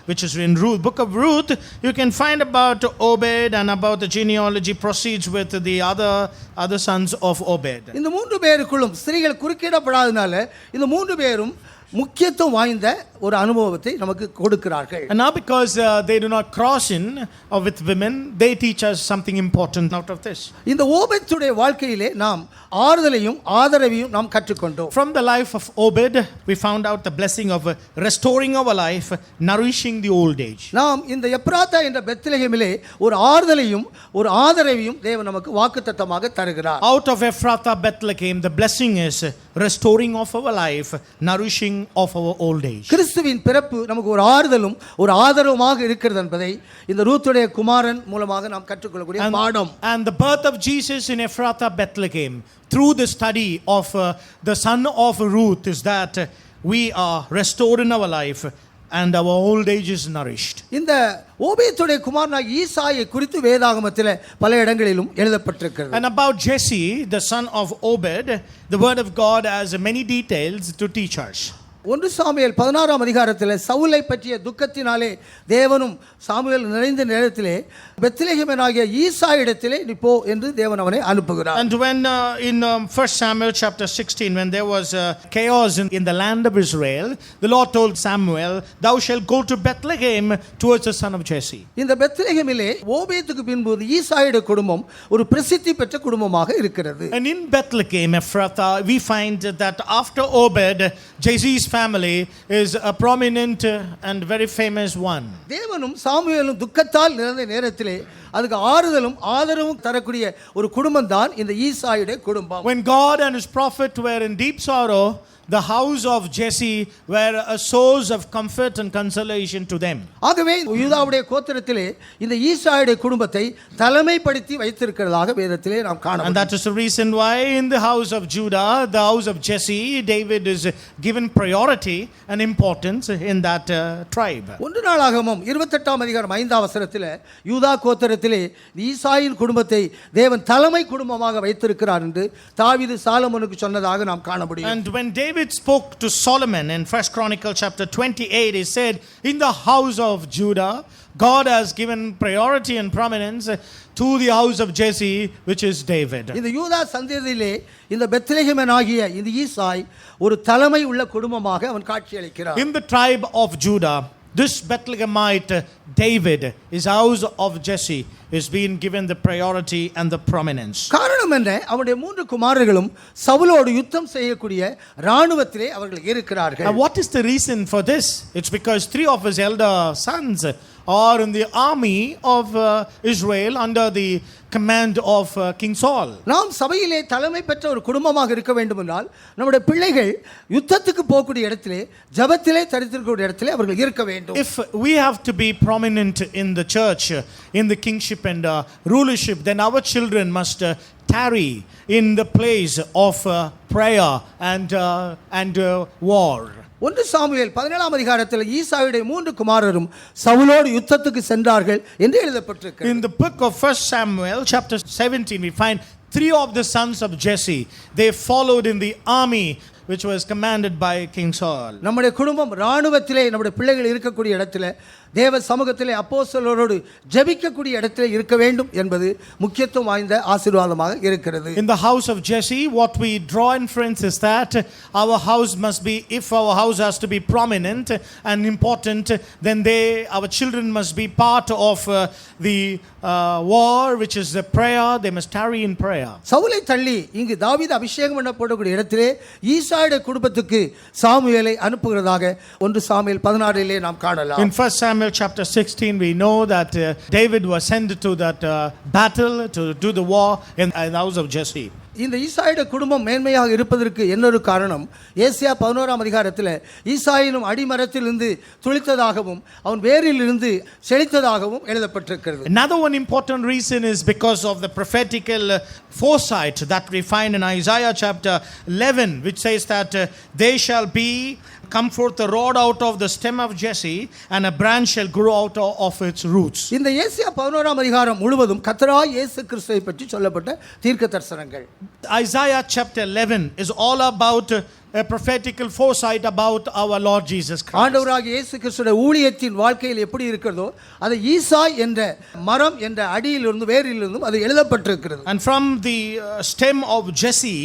which is in Ruth, book of Ruth, you can find about Obed, and about the genealogy proceeds with the other sons of Obed. இந்த மூன்று பேருக்குள்ளும் ஸ்திரீகள் குறுக்கிடப்படாதனால இந்த மூன்று பேரும் முக்கியத்துவம் வாய்ந்த ஒரு அனுபவத்தை நமக்கு கொடுக்கிறார்கள். And now because they do not cross in with women, they teach us something important out of this. இந்த ஓபேத்துடைய வாழ்க்கையிலே நாம் ஆறுதலையும் ஆதரவையும் நாம் கற்றுக்கொண்டோம். From the life of Obed, we found out the blessing of restoring our life, nourishing the old age. நாம் இந்த எப்ராத்தா என்ற பெத்லகேமிலே ஒரு ஆறுதலையும் ஒரு ஆதரவையும் தேவன் நமக்கு வாக்குத்தத்தமாக தருகிறார். Out of Ephrathah Bethlehem, the blessing is restoring of our life, nourishing of our old age. கிறிஸ்துவின் பிறப்பு நமக்கு ஒரு ஆறுதலும் ஒரு ஆதரவுமாக இருக்கிறது என்பதை இந்த ரூத்துடைய குமாரன் மூலமாக நாம் கற்றுக்கொள்ளக்கூடிய பாடம். And the birth of Jesus in Ephrathah Bethlehem, through the study of the son of Ruth, is that we are restored in our life and our old age is nourished. இந்த ஓபேத்துடைய குமாரனாகிய ஈசாயை குறித்து வேதாகமத்திலே பல இடங்களிலும் எழுதப்பட்டிருக்கிறது. And about Jesse, the son of Obed, the word of God has many details to teach us. 1 Samuel 16ஆம் அதிகாரத்தில் சவுலை பற்றிய துக்கத்தினாலே தேவனும் சாமுவேல் நிறைந்த நேரத்திலே பெத்லெகேமனாகிய ஈசா இடத்திலே நீ போ என்று தேவன் அவனை அனுப்புகிறார். And when in 1 Samuel chapter 16, when there was chaos in the land of Israel, the Lord told Samuel, thou shalt go to Bethlehem towards the son of Jesse. இந்த பெத்லெகேமிலே ஓபேத்துக்கு பின்பு ஈசாயுடைய குடும்பம் ஒரு பிரசித்தி பெற்ற குடும்பமாக இருக்கிறது. And in Bethlehem, Ephrathah, we find that after Obed, Jesse's family is a prominent and very famous one. தேவனும் சாமுவேலும் துக்கத்தால் நிறைந்த நேரத்திலே அதுக்கு ஆறுதலும் ஆதரவும் தரக்கூடிய ஒரு குடும்பம் தான் இந்த ஈசாயுடைய குடும்பம். When God and his prophet were in deep sorrow, the house of Jesse were a source of comfort and consolation to them. ஆகவே யூதாவுடைய கோத்திரத்திலே இந்த ஈசாயுடைய குடும்பத்தை தலைமைப்படுத்தி வைத்திருக்கிறதாக வேதத்திலே நாம் காணலாம். And that is the reason why in the house of Judah, the house of Jesse, David is given priority and importance in that tribe. 1 நாளாகமம் 28ஆம் அதிகாரம் 5ஆம் வசனத்திலே யூதா கோத்திரத்திலே ஈசாயின் குடும்பத்தை தேவன் தலைமை குடும்பமாக வைத்திருக்கிறார் என்று தாவீது சாலமோனுக்கு சொன்னதாக நாம் காண முடியும். And when David spoke to Solomon in 1 Chronicle chapter 28, he said, in the house of Judah, God has given priority and prominence to the house of Jesse, which is David. இந்த யூதா சந்ததியிலே இந்த பெத்லெகேமனாகிய இந்த ஈசாய் ஒரு தலைமை உள்ள குடும்பமாக அவன் காட்சியளிக்கிறார். In the tribe of Judah, this Bethlehemite David, his house of Jesse, is being given the priority and the prominence. காரணம் என்ன? அவருடைய 3 குமாரர்களும் சவுலோடு யுத்தம் செய்யக்கூடிய ராணுவத்திலே அவர்கள் இருக்கிறார்கள். And what is the reason for this? It's because 3 of his elder sons are in the army of Israel under the command of King Saul. நாம் சபையிலே தலைமை பெற்ற ஒரு குடும்பமாக இருக்க வேண்டும் என்றால் நம்முடைய பிள்ளைகள் யுத்தத்துக்கு போகக்கூடிய இடத்திலே ஜெபத்திலே தரித்திருக்கக்கூடிய இடத்திலே அவர்கள் இருக்க வேண்டும். If we have to be prominent in the church, in the kingship and rulership, then our children must tarry in the place of prayer and war. 1 Samuel 17ஆம் அதிகாரத்தில் ஈசாயுடைய 3 குமாரரும் சவுலோடு யுத்தத்துக்கு சென்றார்கள் என்று எழுதப்பட்டிருக்கிறது. In the book of 1 Samuel chapter 17, we find 3 of the sons of Jesse, they followed in the army which was commanded by King Saul. நம்முடைய குடும்பம் ராணுவத்திலே நம்முடைய பிள்ளைகள் இருக்கக்கூடிய இடத்திலே தேவ சமூகத்திலே அப்போஸ்தலரோடு ஜெபிக்கக்கூடிய இடத்திலே இருக்க வேண்டும் என்பது முக்கியத்துவம் வாய்ந்த ஆசீர்வாதமாக இருக்கிறது. In the house of Jesse, what we draw inference is that our house must be, if our house has to be prominent and important, then our children must be part of the war, which is the prayer. They must tarry in prayer. சவுலை தள்ளி இங்கு தாவீது அபிஷேகம் பண்ணப்படக்கூடிய இடத்திலே ஈசாயுடைய குடும்பத்துக்கு சாமுவேலை அனுப்புகிறதாக 1 Samuel 16 நாம் காணலாம். In 1 Samuel chapter 16, we know that David was sent to that battle to do the war in the house of Jesse. இந்த ஈசாயுடைய குடும்பம் மேன்மையாக இருப்பதற்கு இன்னொரு காரணம் ஏசாயா 11ஆம் அதிகாரத்தில் ஈசாயினும் அடிமரத்திலிருந்து துளித்ததாகவும் அவன் வேரிலிருந்து செழித்ததாகவும் எழுதப்பட்டிருக்கிறது. Another one important reason is because of the prophetical foresight that we find in Isaiah chapter 11, which says that they shall come forth the rod out of the stem of Jesse, and a branch shall grow out of its roots. இந்த ஏசாயா 11ஆம் அதிகாரம் முழுவதும் கர்த்தராகிய இயேசு கிறிஸ்துவை பற்றி சொல்லப்பட்ட தீர்க்க தரிசனங்கள். Isaiah chapter 11 is all about a prophetical foresight about our Lord Jesus Christ. ஆண்டவராகிய இயேசு கிறிஸ்துவின் ஊழியத்தின் வாழ்க்கையில் எப்படி இருக்கிறதோ அது ஈசாய் என்ற மரம் என்ற அடியிலிருந்து வேரிலிருந்து அது எழுதப்பட்டிருக்கிறது. And from the stem of Jesse,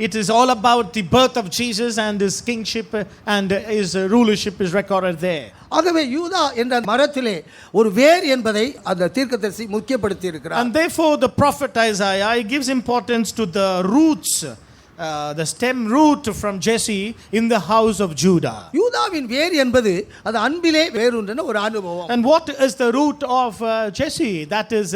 it is all about the birth of Jesus and his kingship and his rulership is recorded there. ஆகவே யூதா என்ற மரத்திலே ஒரு வேர் என்பதை அந்த தீர்க்கதரிசி முக்கியப்படுத்தி இருக்கிறார். And therefore the prophet Isaiah gives importance to the roots, the stem root from Jesse in the house of Judah. யூதாவின் வேர் என்பது அது அன்பிலே வேரூன்றின ஒரு அனுபவம். And what is the root of Jesse? That is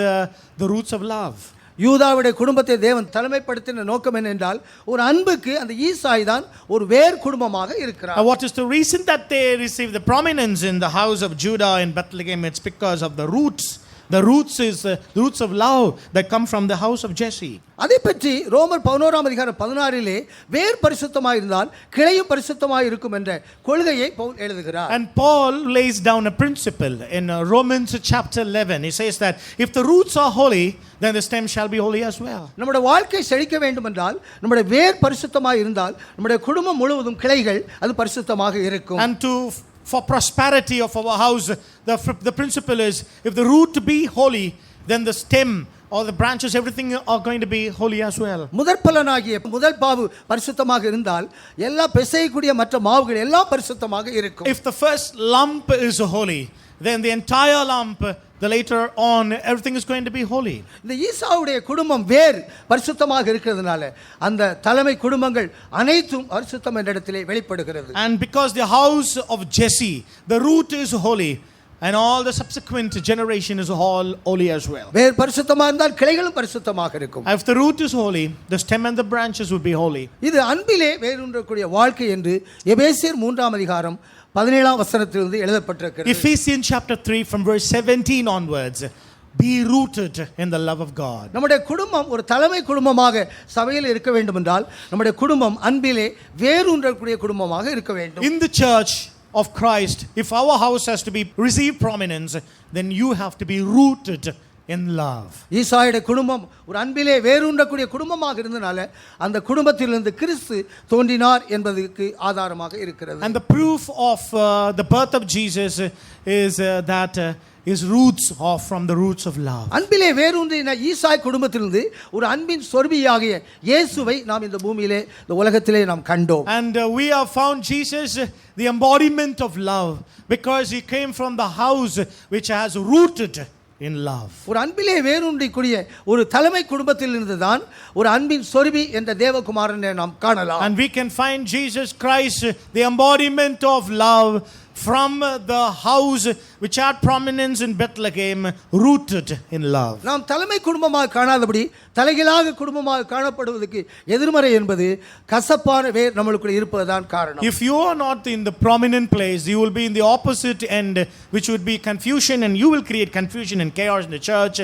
the roots of love. யூதாவுடைய குடும்பத்தை தேவன் தலைமைப்படுத்தின நோக்கம் என்னென்றால் ஒரு அன்புக்கு அந்த ஈசாய் தான் ஒரு வேர் குடும்பமாக இருக்கிறார். What is the reason that they receive the prominence in the house of Judah in Bethlehem? It's because of the roots The roots is the roots of love that come from the house of Jesse. அதை பற்றி ரோமர் 11:16 வேர் பரிசுத்தமாய் இருந்தால் கிளையும் பரிசுத்தமாய் இருக்கும் என்ற கொள்கையை பவுல் எழுதுகிறார். And Paul lays down a principle in Romans chapter 11. He says that if the roots are holy, then the stem shall be holy as well. நம்முடைய வாழ்க்கை செழிக்க வேண்டும் என்றால் நம்முடைய வேர் பரிசுத்தமாய் இருந்தால் நம்முடைய குடும்பம் முழுவதும் கிளைகள் அது பரிசுத்தமாக இருக்கும். And for prosperity of our house, the principle is if the root be holy, then the stem or the branches, everything are going to be holy as well. முதல் பலனாகிய முதல் பாவு பரிசுத்தமாக இருந்தால் எல்லா பிசையக்கூடிய மற்ற மாவுகள் எல்லாம் பரிசுத்தமாக இருக்கும். If the first lump is holy, then the entire lump, the later on, everything is going to be holy. இந்த ஈசாவுடைய குடும்பம் வேர் பரிசுத்தமாக இருக்கிறதுனால அந்த தலைமை குடும்பங்கள் அனைத்தும் பரிசுத்தம் என்ற இடத்திலே வெளிப்படுகிறது. And because the house of Jesse, the root is holy, and all the subsequent generation is all holy as well. வேர் பரிசுத்தமாக இருந்தால் கிளைகளும் பரிசுத்தமாக இருக்கும். If the root is holy, the stem and the branches will be holy. இது அன்பிலே வேரூன்றக்கூடிய வாழ்க்கை என்று எபேசியர் 3:17 எழுதப்பட்டிருக்கிறது. Ephesians chapter 3 from verse 17 onwards. Be rooted in the love of God. நம்முடைய குடும்பம் ஒரு தலைமை குடும்பமாக சபையில் இருக்க வேண்டும் என்றால் நம்முடைய குடும்பம் அன்பிலே வேரூன்றக்கூடிய குடும்பமாக இருக்க வேண்டும். In the church of Christ, if our house has to be receive prominence, then you have to be rooted in love. ஈசாயுடைய குடும்பம் ஒரு அன்பிலே வேரூன்றக்கூடிய குடும்பமாக இருந்தனால அந்த குடும்பத்திலிருந்து கிறிஸ்து தோன்றினார் என்பதற்கு ஆதாரமாக இருக்கிறது. And the proof of the birth of Jesus is that his roots are from the roots of love. அன்பிலே வேரூன்றின ஈசாய் குடும்பத்திலிருந்து ஒரு அன்பின் சொர்பியாகிய இயேசுவை நாம் இந்த பூமியிலே இந்த உலகத்திலே நாம் கண்டோம். And we have found Jesus the embodiment of love because he came from the house which has rooted in love. ஒரு அன்பிலே வேரூன்றிக்கூடிய ஒரு தலைமை குடும்பத்திலிருந்து தான் ஒரு அன்பின் சொர்பி என்ற தேவகுமாரனை நாம் காணலாம். And we can find Jesus Christ the embodiment of love from the house which had prominence in Bethlehem, rooted in love. நாம் தலைமை குடும்பமாக காணாதபடி தலைகீழாக குடும்பமாக காணப்படுவதற்கு எதிர்மறை என்பது கசப்பான வேர் நம்மளுக்குள்ள இருப்பதுதான் காரணம். If you are not in the prominent place, you will be in the opposite end, which would be confusion, and you will create confusion and chaos in the church.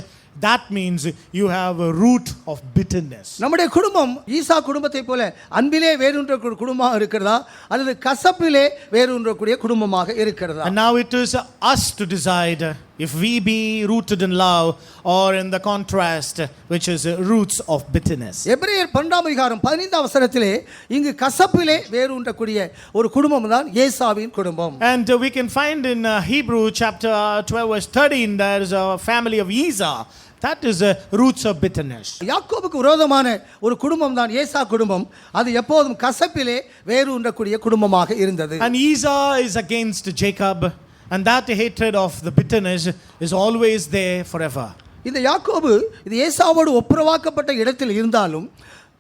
That means you have a root of bitterness. நம்முடைய குடும்பம் ஈசா குடும்பத்தை போல அன்பிலே வேரூன்றக்கூடிய குடும்பமாக இருக்கிறதா அல்லது கசப்பிலே வேரூன்றக்கூடிய குடும்பமாக இருக்கிறதா? And now it is us to decide if we be rooted in love or in the contrast, which is roots of bitterness. எபிரேயர் 12:15 இங்கு கசப்பிலே வேரூன்றக்கூடிய ஒரு குடும்பம் தான் ஏசாவின் குடும்பம். And we can find in Hebrew chapter 12 verse 13 there is a family of Esau. That is roots of bitterness. யாக்கோபுக்கு விரோதமான ஒரு குடும்பம் தான் ஏசா குடும்பம். அது எப்போதும் கசப்பிலே வேரூன்றக்கூடிய குடும்பமாக இருந்தது. And Esau is against Jacob, and that hatred of the bitterness is always there forever. இந்த யாக்கோபு இது ஏசாவோடு ஒப்புரவாக்கப்பட்ட இடத்தில் இருந்தாலும்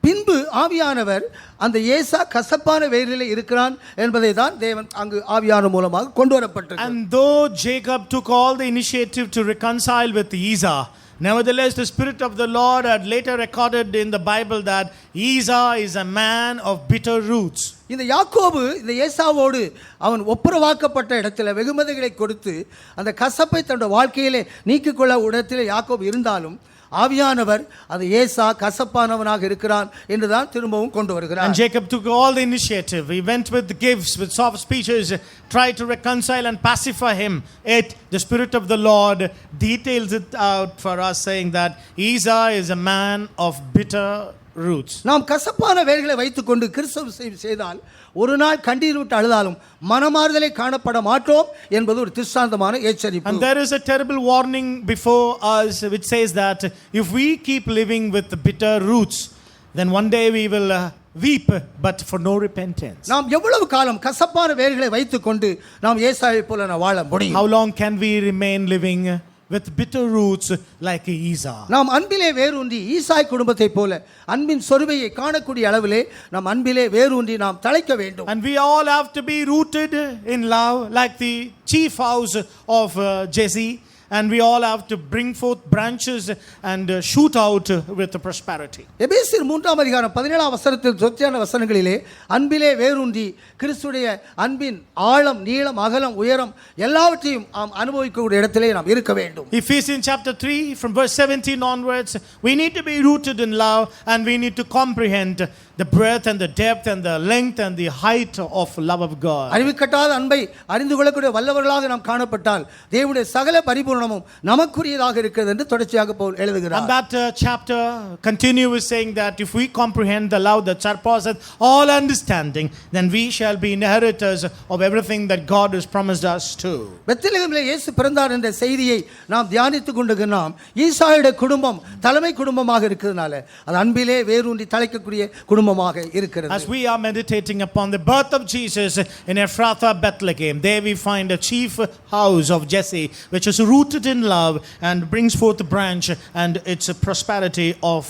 பின்பு ஆவியானவர் அந்த ஏசா கசப்பான வேரிலே இருக்கிறான் என்பதை தான் தேவன் அங்கு ஆவியான மூலமாக கொண்டு வரப்பட்டது. And though Jacob took all the initiative to reconcile with Esau, nevertheless the Spirit of the Lord had later recorded in the Bible that Esau is a man of bitter roots. இந்த யாக்கோபு இந்த ஏசாவோடு அவன் ஒப்புரவாக்கப்பட்ட இடத்துல வெகுமதிகளை கொடுத்து அந்த கசப்பை தன்னுடைய வாழ்க்கையிலே நீக்கிக்கொள்ள இடத்திலே யாக்கோபு இருந்தாலும் ஆவியானவர் அது ஏசா கசப்பானவனாக இருக்கிறான் என்றுதான் திரும்பவும் கொண்டு வருகிறார். And Jacob took all the initiative. He went with the gifts, with soft speeches, tried to reconcile and pacify him. Yet the Spirit of the Lord details it out for us, saying that Esau is a man of bitter roots. நாம் கசப்பான வேர்களை வைத்துக்கொண்டு கிறிஸ்தவ செய்தால் ஒரு நாள் கண்ணீர் விட்டு அழுதாலும் மனமாறுதலை காணப்பட மாட்டோம் என்பது ஒரு திருஷ்டாந்தமான எச்சரிப்பு. And there is a terrible warning before us which says that if we keep living with the bitter roots, then one day we will weep but for no repentance. நாம் எவ்வளவு காலம் கசப்பான வேர்களை வைத்துக்கொண்டு நாம் ஏசாயை போல வாழ முடியும்? How long can we remain living with bitter roots like Esau? நாம் அன்பிலே வேரூன்றி ஈசாய் குடும்பத்தை போல அன்பின் சொருவையை காணக்கூடிய அளவிலே நாம் அன்பிலே வேரூன்றி நாம் தழைக்க வேண்டும். And we all have to be rooted in love like the chief house of Jesse, and we all have to bring forth branches and shoot out with prosperity. எபேசியர் 3ஆம் அதிகாரம் 17ஆம் வசனத்தில் சொற்யான வசனங்களிலே அன்பிலே வேரூன்றி கிறிஸ்துடைய அன்பின் ஆழம் நீளம் அகலம் உயரம் எல்லாவற்றையும் நாம் அனுபவிக்கக்கூடிய இடத்திலே நாம் இருக்க வேண்டும். Ephesians chapter 3 from verse 17 onwards, we need to be rooted in love and we need to comprehend the breadth and the depth and the length and the height of love of God. அறிவுக்கட்டாத அன்பை அறிந்து கொள்ளக்கூடிய வல்லவர்களாக நாம் காணப்பட்டால் தேவனுடைய சகல பரிபூரணமும் நமக்குரியதாக இருக்கிறது என்று தொடர்ச்சியாக பவுல் எழுதுகிறார். And that chapter continues saying that if we comprehend the love that surpasseth all understanding, then we shall be inheritors of everything that God has promised us to. பெத்லகேமிலே இயேசு பிறந்தார் என்ற செய்தியை நாம் தியானித்துக் கொண்டிருக்கிறோம். ஈசாயுடைய குடும்பம் தலைமை குடும்பமாக இருக்கிறதுனால அது அன்பிலே வேரூன்றி தலைக்கக்கூடிய குடும்பமாக இருக்கிறது. As we are meditating upon the birth of Jesus in Ephrathah, Bethlehem, there we find a chief house of Jesse, which is rooted in love and brings forth a branch and its a prosperity of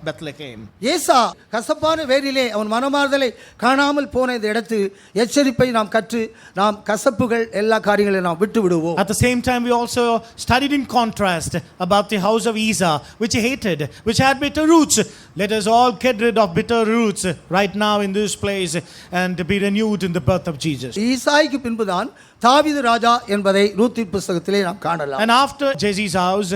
Bethlehem. ஏசா கசப்பான வேரிலே அவன் மனமாறுதலை காணாமல் போன இந்த இடத்து எச்சரிப்பை நாம் கற்று நாம் கசப்புகள் எல்லா காரியங்களையும் நாம் விட்டு விடுவோம். At the same time, we also studied in contrast about the house of Esau, which he hated, which had bitter roots. Let us all get rid of bitter roots right now in this place and be renewed in the birth of Jesus. ஈசாய்க்கு பின்புதான் தாவீது ராஜா என்பதை ரூத்தின் புத்தகத்திலே நாம் காணலாம். And after Jesse's house,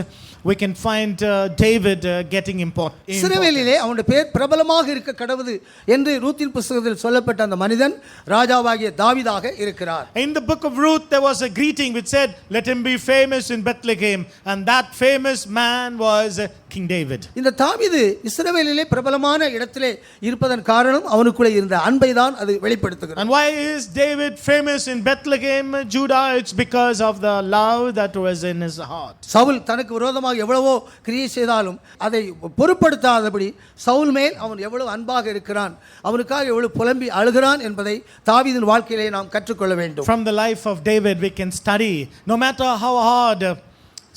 we can find David getting important. இஸ்ரவேலிலே அவனுடைய பேர் பிரபலமாக இருக்க கடவுது என்று ரூத்தின் புத்தகத்தில் சொல்லப்பட்ட அந்த மனிதன் ராஜாவாகிய தாவீதாக இருக்கிறார். In the book of Ruth, there was a greeting which said, "Let him be famous in Bethlehem," and that famous man was King David. இந்த தாவீது இஸ்ரவேலிலே பிரபலமான இடத்திலே இருப்பதன் காரணம் அவனுக்குள்ளே இருந்த அன்பை தான் அது வெளிப்படுத்துகிறது. And why is David famous in Bethlehem, Judah? It's because of the love that was in his heart. Saul தனக்கு விரோதமாக எவ்வளவோ கிரியை செய்தாலும் அதை பொருட்படுத்தாதபடி சவுல் மேல் அவன் எவ்வளவு அன்பாக இருக்கிறான், அவனுக்காக எவ்வளவு புலம்பி அழுகிறான் என்பதை தாவீதின் வாழ்க்கையிலே நாம் கற்றுக்கொள்ள வேண்டும். From the life of David we can study, no matter how hard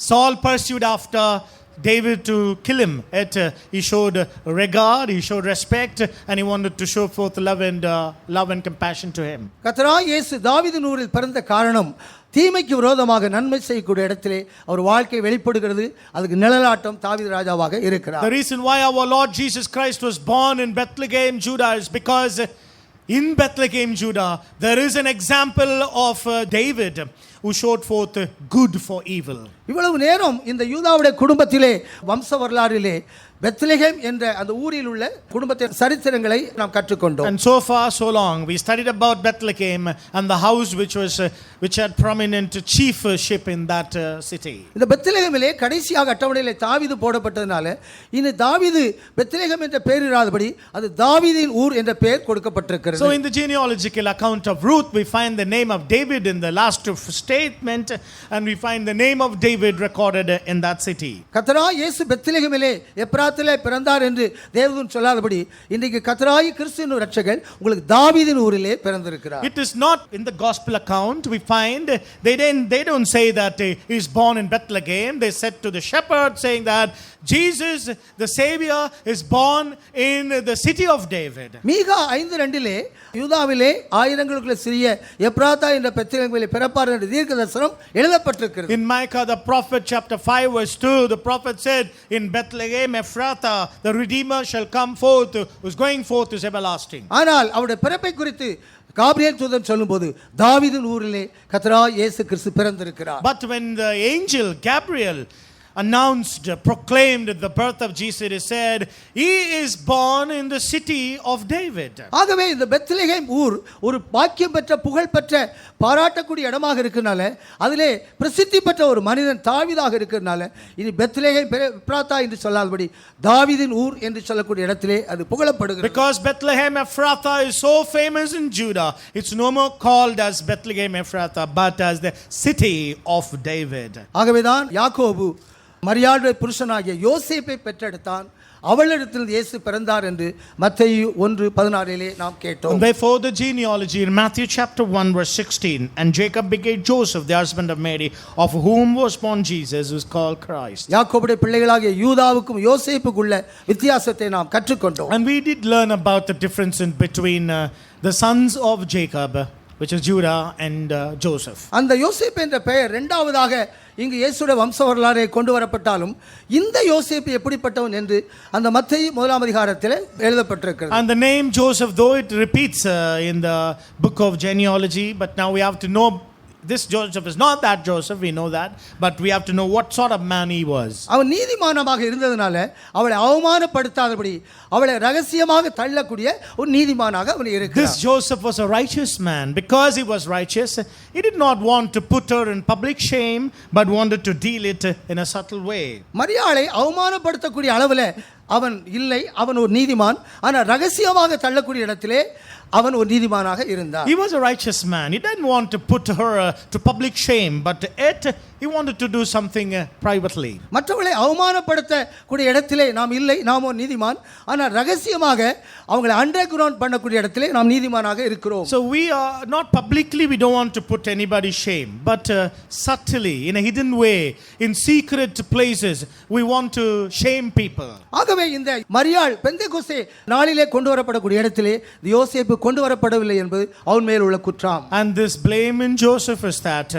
Saul pursued after David to kill him, yet he showed regard, he showed respect, and he wanted to show forth love and compassion to him. கர்த்தராகிய இயேசு தாவீதின் ஊரில் பிறந்த காரணம் தீமைக்கு விரோதமாக நன்மை செய்யக்கூடிய இடத்திலே அவர் வாழ்க்கை வெளிப்படுகிறது. அதுக்கு நிழலாட்டம் தாவீது ராஜாவாக இருக்கிறார். The reason why our Lord Jesus Christ was born in Bethlehem, Judah, is because in Bethlehem, Judah, there is an example of David who showed forth good for evil. இவ்வளவு நேரம் இந்த யூதாவுடைய குடும்பத்திலே வம்ச வரலாறிலே பெத்லகேம் என்ற அந்த ஊரில் உள்ள குடும்பத்தின் சரித்திரங்களை நாம் கற்றுக்கொண்டோம். And so far so long we studied about Bethlehem and the house which had prominent chiefship in that city. இந்த பெத்லகேமிலே கடைசியாக அட்டவணையிலே தாவீது போடப்பட்டதனால இந்த தாவீது பெத்லகேம் என்ற பெயர் இராதபடி அது தாவீதின் ஊர் என்ற பெயர் கொடுக்கப்பட்டிருக்கிறது. So in the genealogical account of Ruth we find the name of David in the last statement and we find the name of David recorded in that city. கர்த்தராகிய இயேசு பெத்லகேமிலே எப்ராத்திலே பிறந்தார் என்று தேவதூதன் சொல்லாதபடி இன்றைக்கு கர்த்தராகிய கிறிஸ்துவின் இரட்சகர் உங்களுக்கு தாவீதின் ஊரிலே பிறந்திருக்கிறார். It is not in the gospel account we find they don't say that he is born in Bethlehem. They said to the shepherd saying that Jesus the savior is born in the city of David. மீகா 5:2 யூதாவிலே ஆயிரங்களுக்குள்ள சிறிய எப்ராத்தா என்ற பெத்லகேமிலே பிறப்பார் என்ற தீர்க்கதரிசனம் எழுதப்பட்டிருக்கிறது. In Micah the prophet chapter 5 verse 2, the prophet said, "In Bethlehem Ephrathah the redeemer shall come forth, whose going forth is everlasting." ஆனால் அவருடைய பிறப்பை குறித்து காபிரியேல் தூதன் சொல்லும்போது தாவீதின் ஊரிலே கர்த்தராகிய இயேசு கிறிஸ்து பிறந்திருக்கிறார். But when the angel Gabriel announced, proclaimed the birth of Jesus, he said, "He is born in the city of David." ஆகவே இந்த பெத்லகேம் ஊர் ஒரு பாக்கியம் பெற்ற புகழ் பெற்ற பாராட்டக்கூடிய இடமாக இருக்கிறனால அதிலே பிரசித்தி பெற்ற ஒரு மனிதன் தாவீதாக இருக்கிறனால இனி பெத்லகேம் எப்ராத்தா என்று சொல்லாதபடி தாவீதின் ஊர் என்று சொல்லக்கூடிய இடத்திலே அது புகழப்படுகிறது. Because Bethlehem Ephrathah is so famous in Judah, it's no more called as Bethlehem Ephrathah but as the city of David. ஆகவே தான் யாக்கோபு மரியாளுடைய புருஷனாகிய யோசேப்பை பெற்றெடுத்தான், அவளிடத்தில் இயேசு பிறந்தார் என்று மத்தேயு 1:16 நாம் கேட்டோம். And therefore the genealogy in Matthew chapter 1 verse 16, and Jacob begat Joseph the husband of Mary, of whom was born Jesus, who is called Christ. யாக்கோபுடைய பிள்ளைகளாகிய யூதாவுக்கும் யோசேப்புக்குள்ள வித்தியாசத்தை நாம் கற்றுக்கொண்டோம். And we did learn about the difference in between the sons of Jacob which is Judah and Joseph. அந்த யோசேப்பு என்ற பெயர் இரண்டாவதாக இங்கு இயேசுடைய வம்ச வரலாறை கொண்டு வரப்பட்டாலும் இந்த யோசேப்பு எப்படிப்பட்டவன் என்று அந்த மத்தேயு 1 அதிகாரத்தில் எழுதப்பட்டிருக்கிறது. And the name Joseph, though it repeats in the book of genealogy, but now we have to know this Joseph is not that Joseph, we know that, but we have to know what sort of man he was. அவன் நீதிமானாக இருந்ததனால அவளை அவமானப்படுத்தாதபடி அவளை ரகசியமாக தள்ளக்கூடிய ஒரு நீதிமானாக அவன் இருக்கிறான். This Joseph was a righteous man. Because he was righteous, he did not want to put her in public shame, but wanted to deal it in a subtle way. மரியாளை அவமானப்படுத்தக்கூடிய அளவில் அவன் இல்லை, அவன் ஒரு நீதிமான். ஆனால் ரகசியமாக தள்ளக்கூடிய இடத்திலே அவன் ஒரு நீதிமானாக இருந்தான். He was a righteous man. He didn't want to put her to public shame, but yet he wanted to do something privately. மற்றவர்களை அவமானப்படுத்தக்கூடிய இடத்திலே நாம் இல்லை, நாம் ஒரு நீதிமான். ஆனால் ரகசியமாக அவங்களை அண்டர் கிரவுண்ட் பண்ணக்கூடிய இடத்திலே நாம் நீதிமானாக இருக்கிறோம். So we are not publicly, we don't want to put anybody shame, but subtly, in a hidden way, in secret places, we want to shame people. ஆகவே இந்த மரியாள் பெந்தேகோஸ்தே நாளிலே கொண்டு வரப்படக்கூடிய இடத்திலே யோசேப்பு கொண்டு வரப்படவில்லை என்பது அவன் மேல் உள்ள குற்றம். And this blame in Joseph is that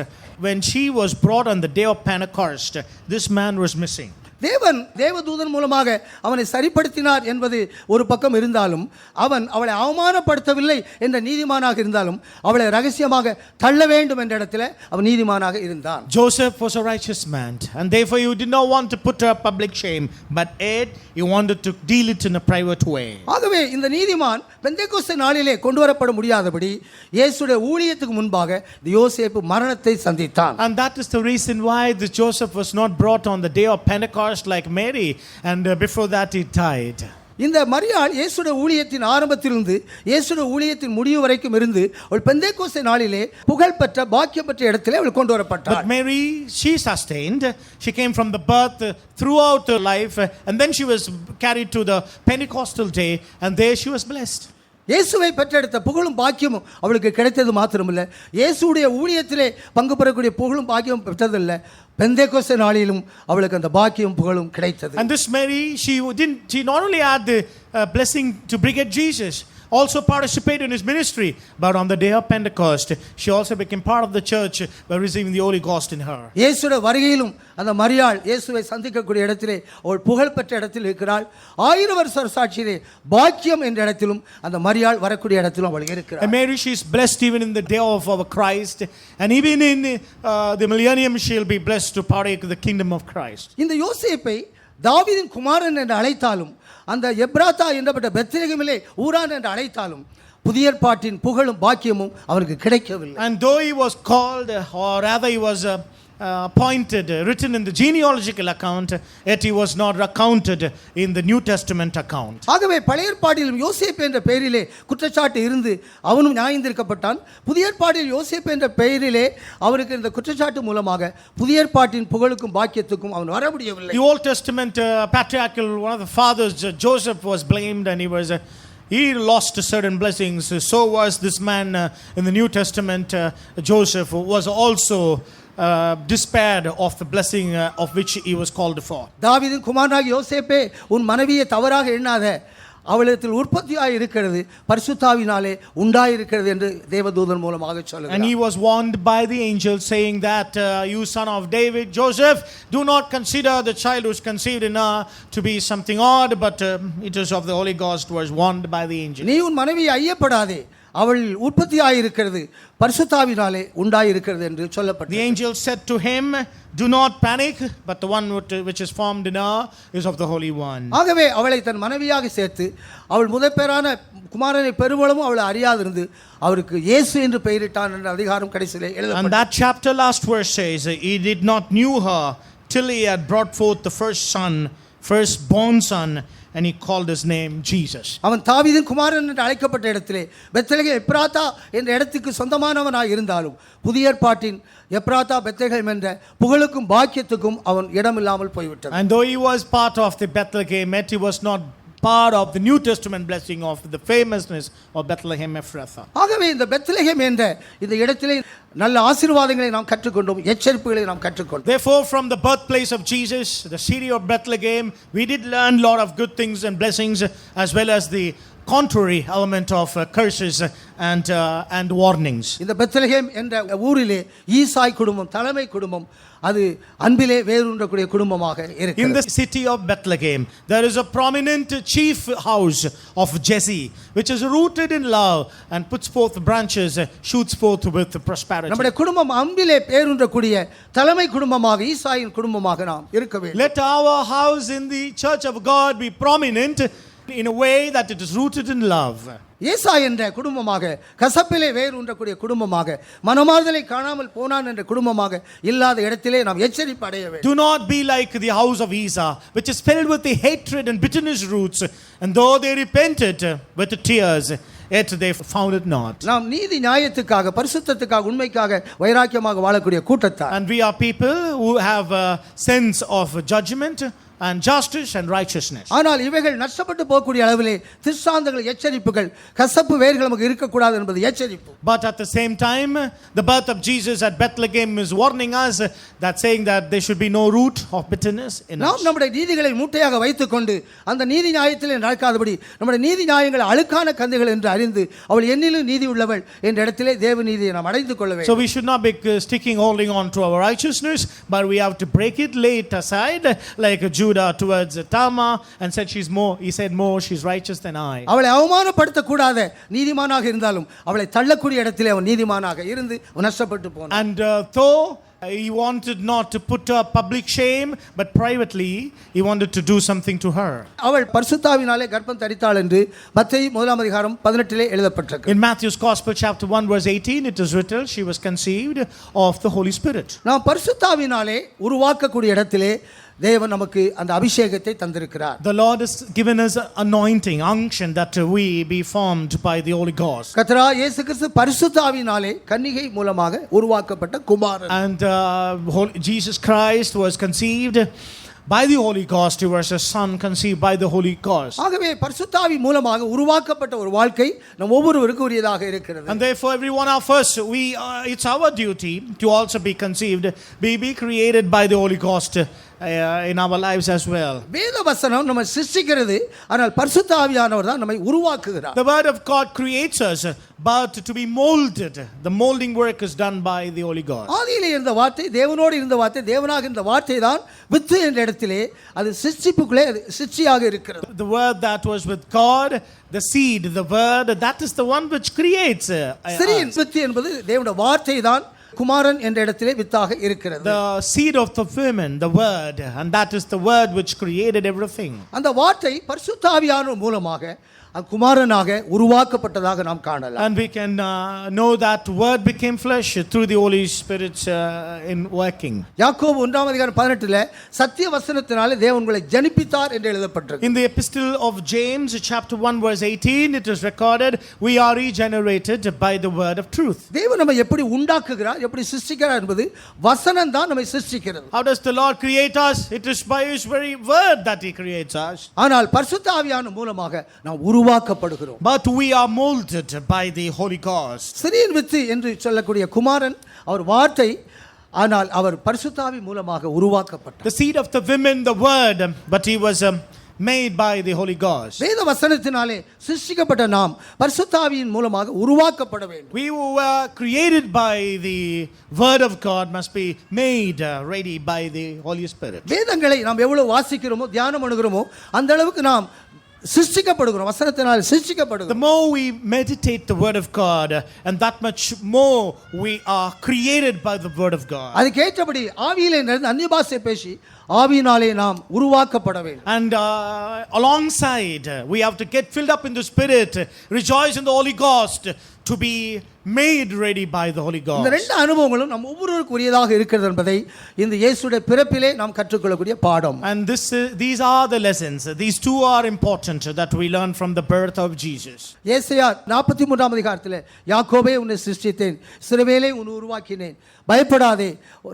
when she was brought on the day of Pentecost, this man was missing. தேவன் தேவதூதன் மூலமாக அவனை சரிப்படுத்தினார் என்பது ஒரு பக்கம் இருந்தாலும் அவன் அவளை அவமானப்படுத்தவில்லை என்ற நீதிமானாக இருந்தாலும் அவளை ரகசியமாக தள்ள வேண்டும் என்ற இடத்துல அவன் நீதிமானாக இருந்தான். Joseph was a righteous man, and therefore you did not want to put her public shame, but yet you wanted to deal it in a private way. ஆகவே இந்த நீதிமான் பெந்தேகோஸ்தே நாளிலே கொண்டு வரப்பட முடியாதபடி இயேசுடைய ஊழியத்துக்கு முன்பாக யோசேப்பு மரணத்தை சந்தித்தான். And that is the reason why the Joseph was not brought on the day of Pentecost like Mary, and before that he died. இந்த மரியாள் இயேசுடைய ஊழியத்தின் ஆரம்பத்திலிருந்து இயேசுடைய ஊழியத்தின் முடிவு வரைக்கும் இருந்து அவள் பெந்தேகோஸ்தே நாளிலே புகழ்பெற்ற பாக்கியம் பெற்ற இடத்திலே அவள் கொண்டு வரப்பட்டாள். But Mary, she sustained. She came from the birth throughout her life, and then she was carried to the Pentecostal day, and there she was blessed. இயேசுவை பெற்றெடுத்த புகழும் பாக்கியமும் அவளுக்கு கிடைத்தது மாத்திரமில்லை, இயேசுடைய ஊழியத்திலே பங்கு பெறக்கூடிய புகழும் பாக்கியமும் பெற்றதில்லை, பெந்தேகோஸ்தே நாளிலும் அவளுக்கு அந்த பாக்கியம் புகழும் கிடைத்தது. And this Mary, she not only had the blessing to beget Jesus, also participate in his ministry, but on the day of Pentecost she also became part of the church by receiving the Holy Ghost in her. இயேசுடைய வருகையிலும் அந்த மரியாள் இயேசுவை சந்திக்கக்கூடிய இடத்திலே அவள் புகழ் பெற்ற இடத்தில் இருக்கிறாள். 1000 வருஷ சாட்சியிலே பாக்கியம் என்ற இடத்திலும் அந்த மரியாள் வரக்கூடிய இடத்திலும் அவள் இருக்கிறாள். And Mary, she is blessed even in the day of our Christ, and even in the millennium she will be blessed to partake of the kingdom of Christ. இந்த யோசேப்பை தாவீதின் குமாரன் என்று அழைத்தாலும் அந்த எப்ராத்தா என்றப்பட்ட பெத்லகேமிலே ஊரான் என்று அழைத்தாலும் புதிய ஏற்பாட்டின் புகழும் பாக்கியமும் அவருக்கு கிடைக்கவில்லை. And though he was called, or rather he was appointed, written in the genealogical account, yet he was not accounted in the New Testament account. ஆகவே பழைய ஏற்பாட்டிலும் யோசேப்பு என்ற பெயரிலே குற்றச்சாட்டு இருந்து அவனும் நியாயந்தீர்க்கப்பட்டான். புதிய ஏற்பாட்டில் யோசேப்பு என்ற பெயரிலே அவருக்கு இந்த குற்றச்சாட்டு மூலமாக புதிய ஏற்பாட்டின் புகழுக்கும் பாக்கியத்துக்கும் அவன் வர முடியவில்லை. The Old Testament patriarchal, one of the fathers, Joseph, was blamed, and he lost certain blessings. So was this man in the New Testament, Joseph, was also despaired of the blessing of which he was called for. தாவீதின் குமாரனாகிய யோசேப்பே, உன் மனைவியை தவறாக எண்ணாத, அவளிடத்தில் உற்பத்தியாய் இருக்கிறது, பரிசுத்தாவினாலே உண்டாயிருக்கிறது என்று தேவதூதன் மூலமாக சொல்லுகிறார். And he was warned by the angel, saying that you son of David, Joseph, do not consider the child who is conceived in her to be something odd, but it is of the Holy Ghost. Was warned by the angel. நீ உன் மனைவியை ஐயப்படாதே, அவள் உற்பத்தியாயிருக்கிறது, பரிசுத்தாவினாலே உண்டாயிருக்கிறது என்று சொல்லப்பட்டது. The angel said to him, do not panic, but the one which is formed in her is of the Holy One. ஆகவே அவளை தன் மனைவியாக சேர்த்து அவள் முதற்பேரான குமாரனை பெருவளவும் அவளை அறியாதிருந்து அவருக்கு இயேசு என்று பெயரிட்டான் என்ற அதிகாரம் கடைசியிலே எழுதப்பட்டது. And that chapter last verse says he did not knew her till he had brought forth the firstborn son, and he called his name Jesus. அவன் தாவீதின் குமாரன் என்று அழைக்கப்பட்ட இடத்திலே பெத்லகேம் எப்ராத்தா என்ற இடத்துக்கு சொந்தமானவனாய் இருந்தாலும் புதிய ஏற்பாட்டின் எப்ராத்தா பெத்லகேம் என்ற புகழுக்கும் பாக்கியத்துக்கும் அவன் இடமில்லாமல் போய்விட்டான். And though he was part of the Bethlehem, yet he was not part of the New Testament blessing of the famousness of Bethlehem Ephrathah. ஆகவே இந்த பெத்லகேம் என்ற இந்த இடத்திலே நல்ல ஆசீர்வாதங்களை நாம் கற்றுக்கொண்டோம், எச்சரிப்புகளை நாம் கற்றுக்கொண்டோம். Therefore, from the birthplace of Jesus, the city of Bethlehem, we did learn a lot of good things and blessings, as well as the contrary element of curses and warnings. இந்த பெத்லகேம் என்ற ஊரிலே ஈசாய் குடும்பம் தலைமை குடும்பம் அது அன்பிலே வேரூன்றக்கூடிய குடும்பமாக இருக்கிறது. In the city of Bethlehem there is a prominent chief house of Jesse which is rooted in love and puts forth branches, shoots forth with prosperity. நம்முடைய குடும்பம் அன்பிலே வேரூன்றக்கூடிய தலைமை குடும்பமாக ஈசாயின் குடும்பமாக நாம் இருக்க வேண்டும். Let our house in the church of God be prominent in a way that it is rooted in love. ஏசா என்ற குடும்பமாக கசப்பிலே வேரூன்றக்கூடிய குடும்பமாக மனமாறுதலை காணாமல் போனான் என்ற குடும்பமாக இல்லாத இடத்திலே நாம் எச்சரிப்பு அடைய வேண்டும். Do not be like the house of Esau which is filled with the hatred and bitterness roots, and though they repented with tears yet they found it not. நாம் நீதி நியாயத்துக்காக பரிசுத்தத்துக்காக உண்மைக்காக வைராக்கியமாக வாழக்கூடிய கூட்டத்தார். And we are people who have a sense of judgment and justice and righteousness. ஆனால் இவைகள் நஷ்டப்பட்டு போகக்கூடிய அளவிலே திருஷ்டாந்தங்கள் எச்சரிப்புகள் கசப்பு வேர்கள் நமக்கு இருக்கக்கூடாது என்பது எச்சரிப்பு. But at the same time the birth of Jesus at Bethlehem is warning us that saying that there should be no root of bitterness in us. நாம் நம்முடைய நீதிகளை மூட்டையாக வைத்துக்கொண்டு அந்த நீதி நியாயத்திலே நடக்காதபடி நம்முடைய நீதி நியாயங்கள் அழுக்கான கந்தைகள் என்று அறிந்து அவள் என்னிலும் நீதி உள்ளவள் என்ற இடத்திலே தேவ நீதியை நாம் அடைந்து கொள்ள வேண்டும். So we should not be holding on to our righteousness, but we have to break it, lay it aside, like Judah towards Tamar and said he said more she's righteous than I. அவளை அவமானப்படுத்த கூடாத நீதிமானாக இருந்தாலும் அவளை தள்ளக்கூடிய இடத்திலே அவன் நீதிமானாக இருந்து நஷ்டப்பட்டு போனான். And though he wanted not to put her public shame, but privately he wanted to do something to her. அவள் பரிசுத்தாவினாலே கர்ப்பம் தரித்தாள் என்று மத்தேயு 1 அதிகாரம் 18 எழுதப்பட்டிருக்கு. In Matthew's Gospel chapter 1 verse 18 it is written she was conceived of the Holy Spirit. நாம் பரிசுத்தாவினாலே உருவாக்கக்கூடிய இடத்திலே தேவன் நமக்கு அந்த அபிஷேகத்தை தந்திருக்கிறார். The Lord has given us anointing, unction that we be formed by the Holy Ghost. கர்த்தராகிய இயேசு கிறிஸ்து பரிசுத்த ஆவியினாலே கன்னிகை மூலமாக உருவாக்கப்பட்ட குமாரன். And Jesus Christ was conceived by the Holy Ghost. He was a son conceived by the Holy Ghost. ஆகவே பரிசுத்த ஆவி மூலமாக உருவாக்கப்பட்ட ஒரு வாழ்க்கை நம் ஒவ்வொருவருக்கும் உரியதாக இருக்கிறது. And therefore every one of us it's our duty to also be conceived, be created by the Holy Ghost in our lives as well. வேத வசனம் நம்மை சிருஷ்டிக்கிறது, ஆனால் பரிசுத்த ஆவியானவர் தான் நம்மை உருவாக்குகிறார். The word of God creates us, but to be molded, the molding work is done by the Holy Ghost. ஆதியிலே இருந்த வார்த்தை தேவனோடு இருந்த வார்த்தை தேவனாக இருந்த வார்த்தை தான் வித்து என்ற இடத்திலே அது சிருஷ்டிப்புக்குள்ளே சிருஷ்டியாக இருக்கிறது. The word that was with God, the seed, the word, that is the one which creates. சிறியின் with என்பது தேவனுடைய வார்த்தை தான் குமாரன் என்ற இடத்திலே வித்தாக இருக்கிறது. The seed of the woman, the word, and that is the word which created everything. அந்த வார்த்தை பரிசுத்த ஆவியானவர் மூலமாக குமாரனாக உருவாக்கப்பட்டதாக நாம் காணலாம். And we can know that word became flesh through the Holy Spirit in working. யாக்கோபு 1 அதிகாரம் 18 சத்திய வசனத்தினாலே தேவன் உங்களை ஜனிப்பித்தார் என்று எழுதப்பட்டிருக்கு. In the epistle of James chapter 1 verse 18 it is recorded we are regenerated by the word of truth. தேவன் நம்மை எப்படி உண்டாக்குகிறார் எப்படி சிருஷ்டிக்கிறார் என்பது வசனம் தான் நம்மை சிருஷ்டிக்கிறது. How does the Lord create us? It is by his very word that he creates us. ஆனால் பரிசுத்த ஆவியானவர் மூலமாக நாம் உருவாக்கப்படுகிறோம். But we are molded by the Holy Ghost. சிறியின் with என்று சொல்லக்கூடிய குமாரன் அவர் வார்த்தை, ஆனால் அவர் பரிசுத்த ஆவி மூலமாக உருவாக்கப்பட்டார். The seed of the women, the word, but he was made by the Holy Ghost. வேத வசனத்தினாலே சிருஷ்டிக்கப்பட்ட நாம் பரிசுத்த ஆவியின் மூலமாக உருவாக்கப்பட வேண்டும். We who were created by the word of God must be made ready by the Holy Spirit. வேதங்களை நாம் எவ்வளவு வாசிக்கிறோமோ தியானம் பண்ணுகிறோமோ அந்த அளவுக்கு நாம் சிருஷ்டிக்கப்படுகிறோம், வசனத்தினால் சிருஷ்டிக்கப்படுகிறோம். The more we meditate the word of God, and that much more we are created by the word of God. அதுக்கு ஏற்றபடி ஆவியிலே இருந்து அந்நிய பாஷை பேசி ஆவியினாலே நாம் உருவாக்கப்பட வேண்டும். And alongside we have to get filled up in the Spirit, rejoice in the Holy Ghost, to be made ready by the Holy Ghost. இந்த ரெண்டு அனுபவங்களும் நம் ஒவ்வொருவருக்கும் உரியதாக இருக்கிறது என்பதை இந்த இயேசுடைய பிறப்பிலே நாம் கற்றுக்கொள்ளக்கூடிய பாடம். And these are the lessons. These two are important that we learn from the birth of Jesus. ஏசாயா 43 அதிகாரத்திலே யாக்கோபே உன்னை சிருஷ்டித்தேன், இஸ்ரவேலை உன்னை உருவாக்கினேன், பயப்படாதே,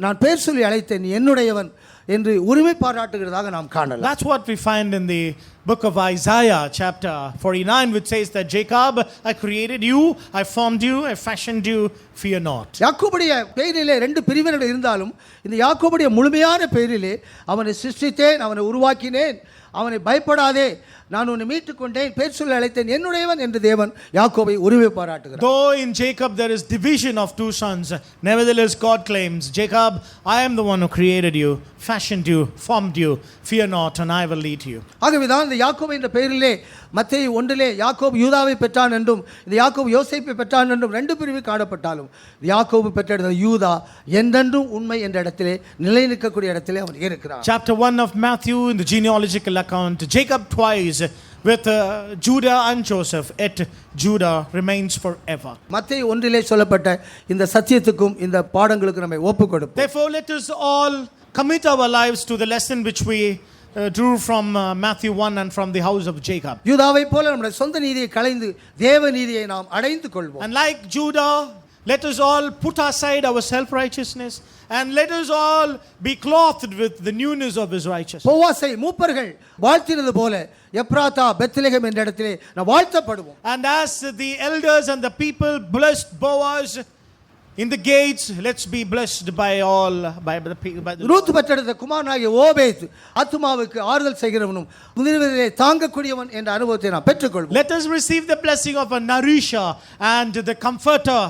நான் பேர் சொல்லி அழைத்தேன், நீ என்னுடையவன் என்று உரிமை பாராட்டுகிறதாக நாம் காணலாம். That's what we find in the book of Isaiah chapter 49, which says that Jacob, I created you, I formed you, I fashioned you, fear not. யாக்கோபுடைய பெயரிலே ரெண்டு பிரிவினர்கள் இருந்தாலும் இந்த யாக்கோபுடைய முழுமையான பெயரிலே அவனை சிருஷ்டித்தேன், அவனை உருவாக்கினேன், அவனை பயப்படாதே, நான் உன்னை மீட்டுக் கொண்டேன், பேர் சொல்லி அழைத்தேன், என்னுடையவன் என்று தேவன் யாக்கோபை உரிமை பாராட்டுகிறார். Though in Jacob there is division of two sons, nevertheless God claims, Jacob, I am the one who created you, fashioned you, formed you, fear not, and I will lead you. ஆகவேதான் இந்த யாக்கோபு என்ற பெயரிலே மத்தேயு 1 யாக்கோபு யூதாவை பெற்றான் என்றும் இந்த யாக்கோபு யோசேப்பை பெற்றான் என்றும் 2 பிரிவு காணப்பட்டாலும் யாக்கோபு பெற்ற யூதா என்றென்றும் உண்மை என்ற இடத்திலே நிலை நிற்கக்கூடிய இடத்திலே அவன் இருக்கிறான். Chapter 1 of Matthew in the genealogical account, Jacob twice with Judah and Joseph, yet Judah remains forever. மத்தேயு 1 சொல்லப்பட்ட இந்த சத்தியத்துக்கும் இந்த பாடங்களுக்கும் நம்மை ஒப்புக்கொடுப்போம். Therefore let us all commit our lives to the lesson which we drew from Matthew 1 and from the house of Jacob. யூதாவை போல நம்முடைய சொந்த நீதியை களைந்து தேவ நீதியை நாம் அடைந்து கொள்வோம். And like Judah, let us all put aside our self-righteousness and let us all be clothed with the newness of his righteousness. போவாசை மூப்பர்கள் வாழ்த்தினது போல எப்ராத்தா பெத்லெகேம் என்ற இடத்திலே நாம் வாழ்த்தப்படுவோம். And as the elders and the people blessed Boaz in the gates, let's be blessed by all by the Ruth பெற்றெடுத்த குமாரனாகிய ஓபேத் ஆத்துமாவுக்கு ஆறுதல் செய்கிறவனும் முதிர்வதிலே தாங்கக்கூடியவன் என்ற அனுபவத்தை நாம் பெற்றுக்கொள்வோம். Let us receive the blessing of a nourisher and the comforter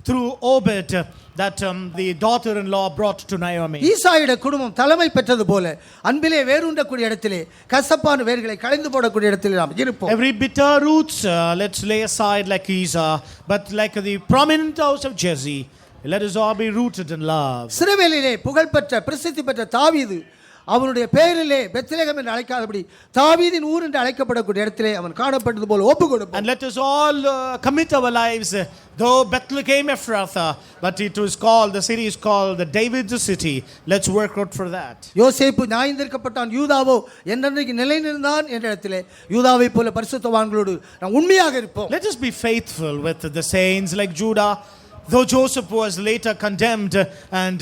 through Obed that the daughter-in-law brought to Naomi. ஈசாயுடைய குடும்பம் தலைமை பெற்றது போல அன்பிலே வேரூன்றக்கூடிய இடத்திலே கசப்பான வேர்களை களைந்து போடக்கூடிய இடத்திலே நாம் இருப்போம். Every bitter roots let's lay aside like Esau, but like the prominent house of Jesse, let us all be rooted in love. சிறுவேலிலே புகழ்பெற்ற பிரசித்தி பெற்ற தாவீது அவனுடைய பெயரிலே பெத்லெகேம் என்று அழைக்காதபடி தாவீதின் ஊர் என்று அழைக்கப்படக்கூடிய இடத்திலே அவன் காணப்பட்டது போல ஒப்புக்கொடுப்போம். And let us all commit our lives, though Bethlehem Ephrathah, but it was called, the city is called the David's city. Let's work out for that. யோசேப்பு நியாயந்தீர்க்கப்பட்டான், யூதாவோ என்றென்றைக்கு நிலைநின்றான் என்ற இடத்திலே யூதாவை போல பரிசுத்தவான்களோடு நாம் உண்மையாக இருப்போம். Let us be faithful with the saints like Judah, though Joseph was later condemned and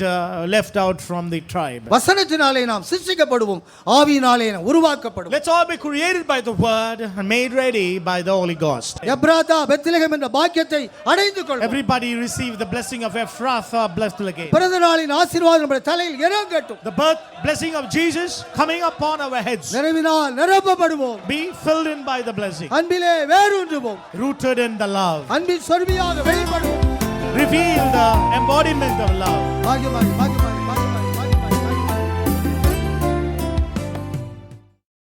left out from the tribe. வசனத்தினாலே நாம் சிருஷ்டிக்கப்படுவோம், ஆவியினாலே நாம் உருவாக்கப்படுவோம். Let's all be created by the word and made ready by the Holy Ghost. Ephrathah Bethlehem என்ற பாக்கியத்தை அடைந்து கொள்வோம். Everybody receive the blessing of Ephrathah, Bethlehem. பிறந்த நாளின் ஆசீர்வாதம் நம்முடைய தலையில் இறங்கட்டும். The birth blessing of Jesus coming upon our heads. நிறைவினால் நிரப்பப்படுவோம். Be filled in by the blessing. அன்பிலே வேரூன்றுவோம். Rooted in the love. அன்பின் சொர்பியாக வெளிப்படுவோம். Reveal the embodiment of love. பாக்கியமாய்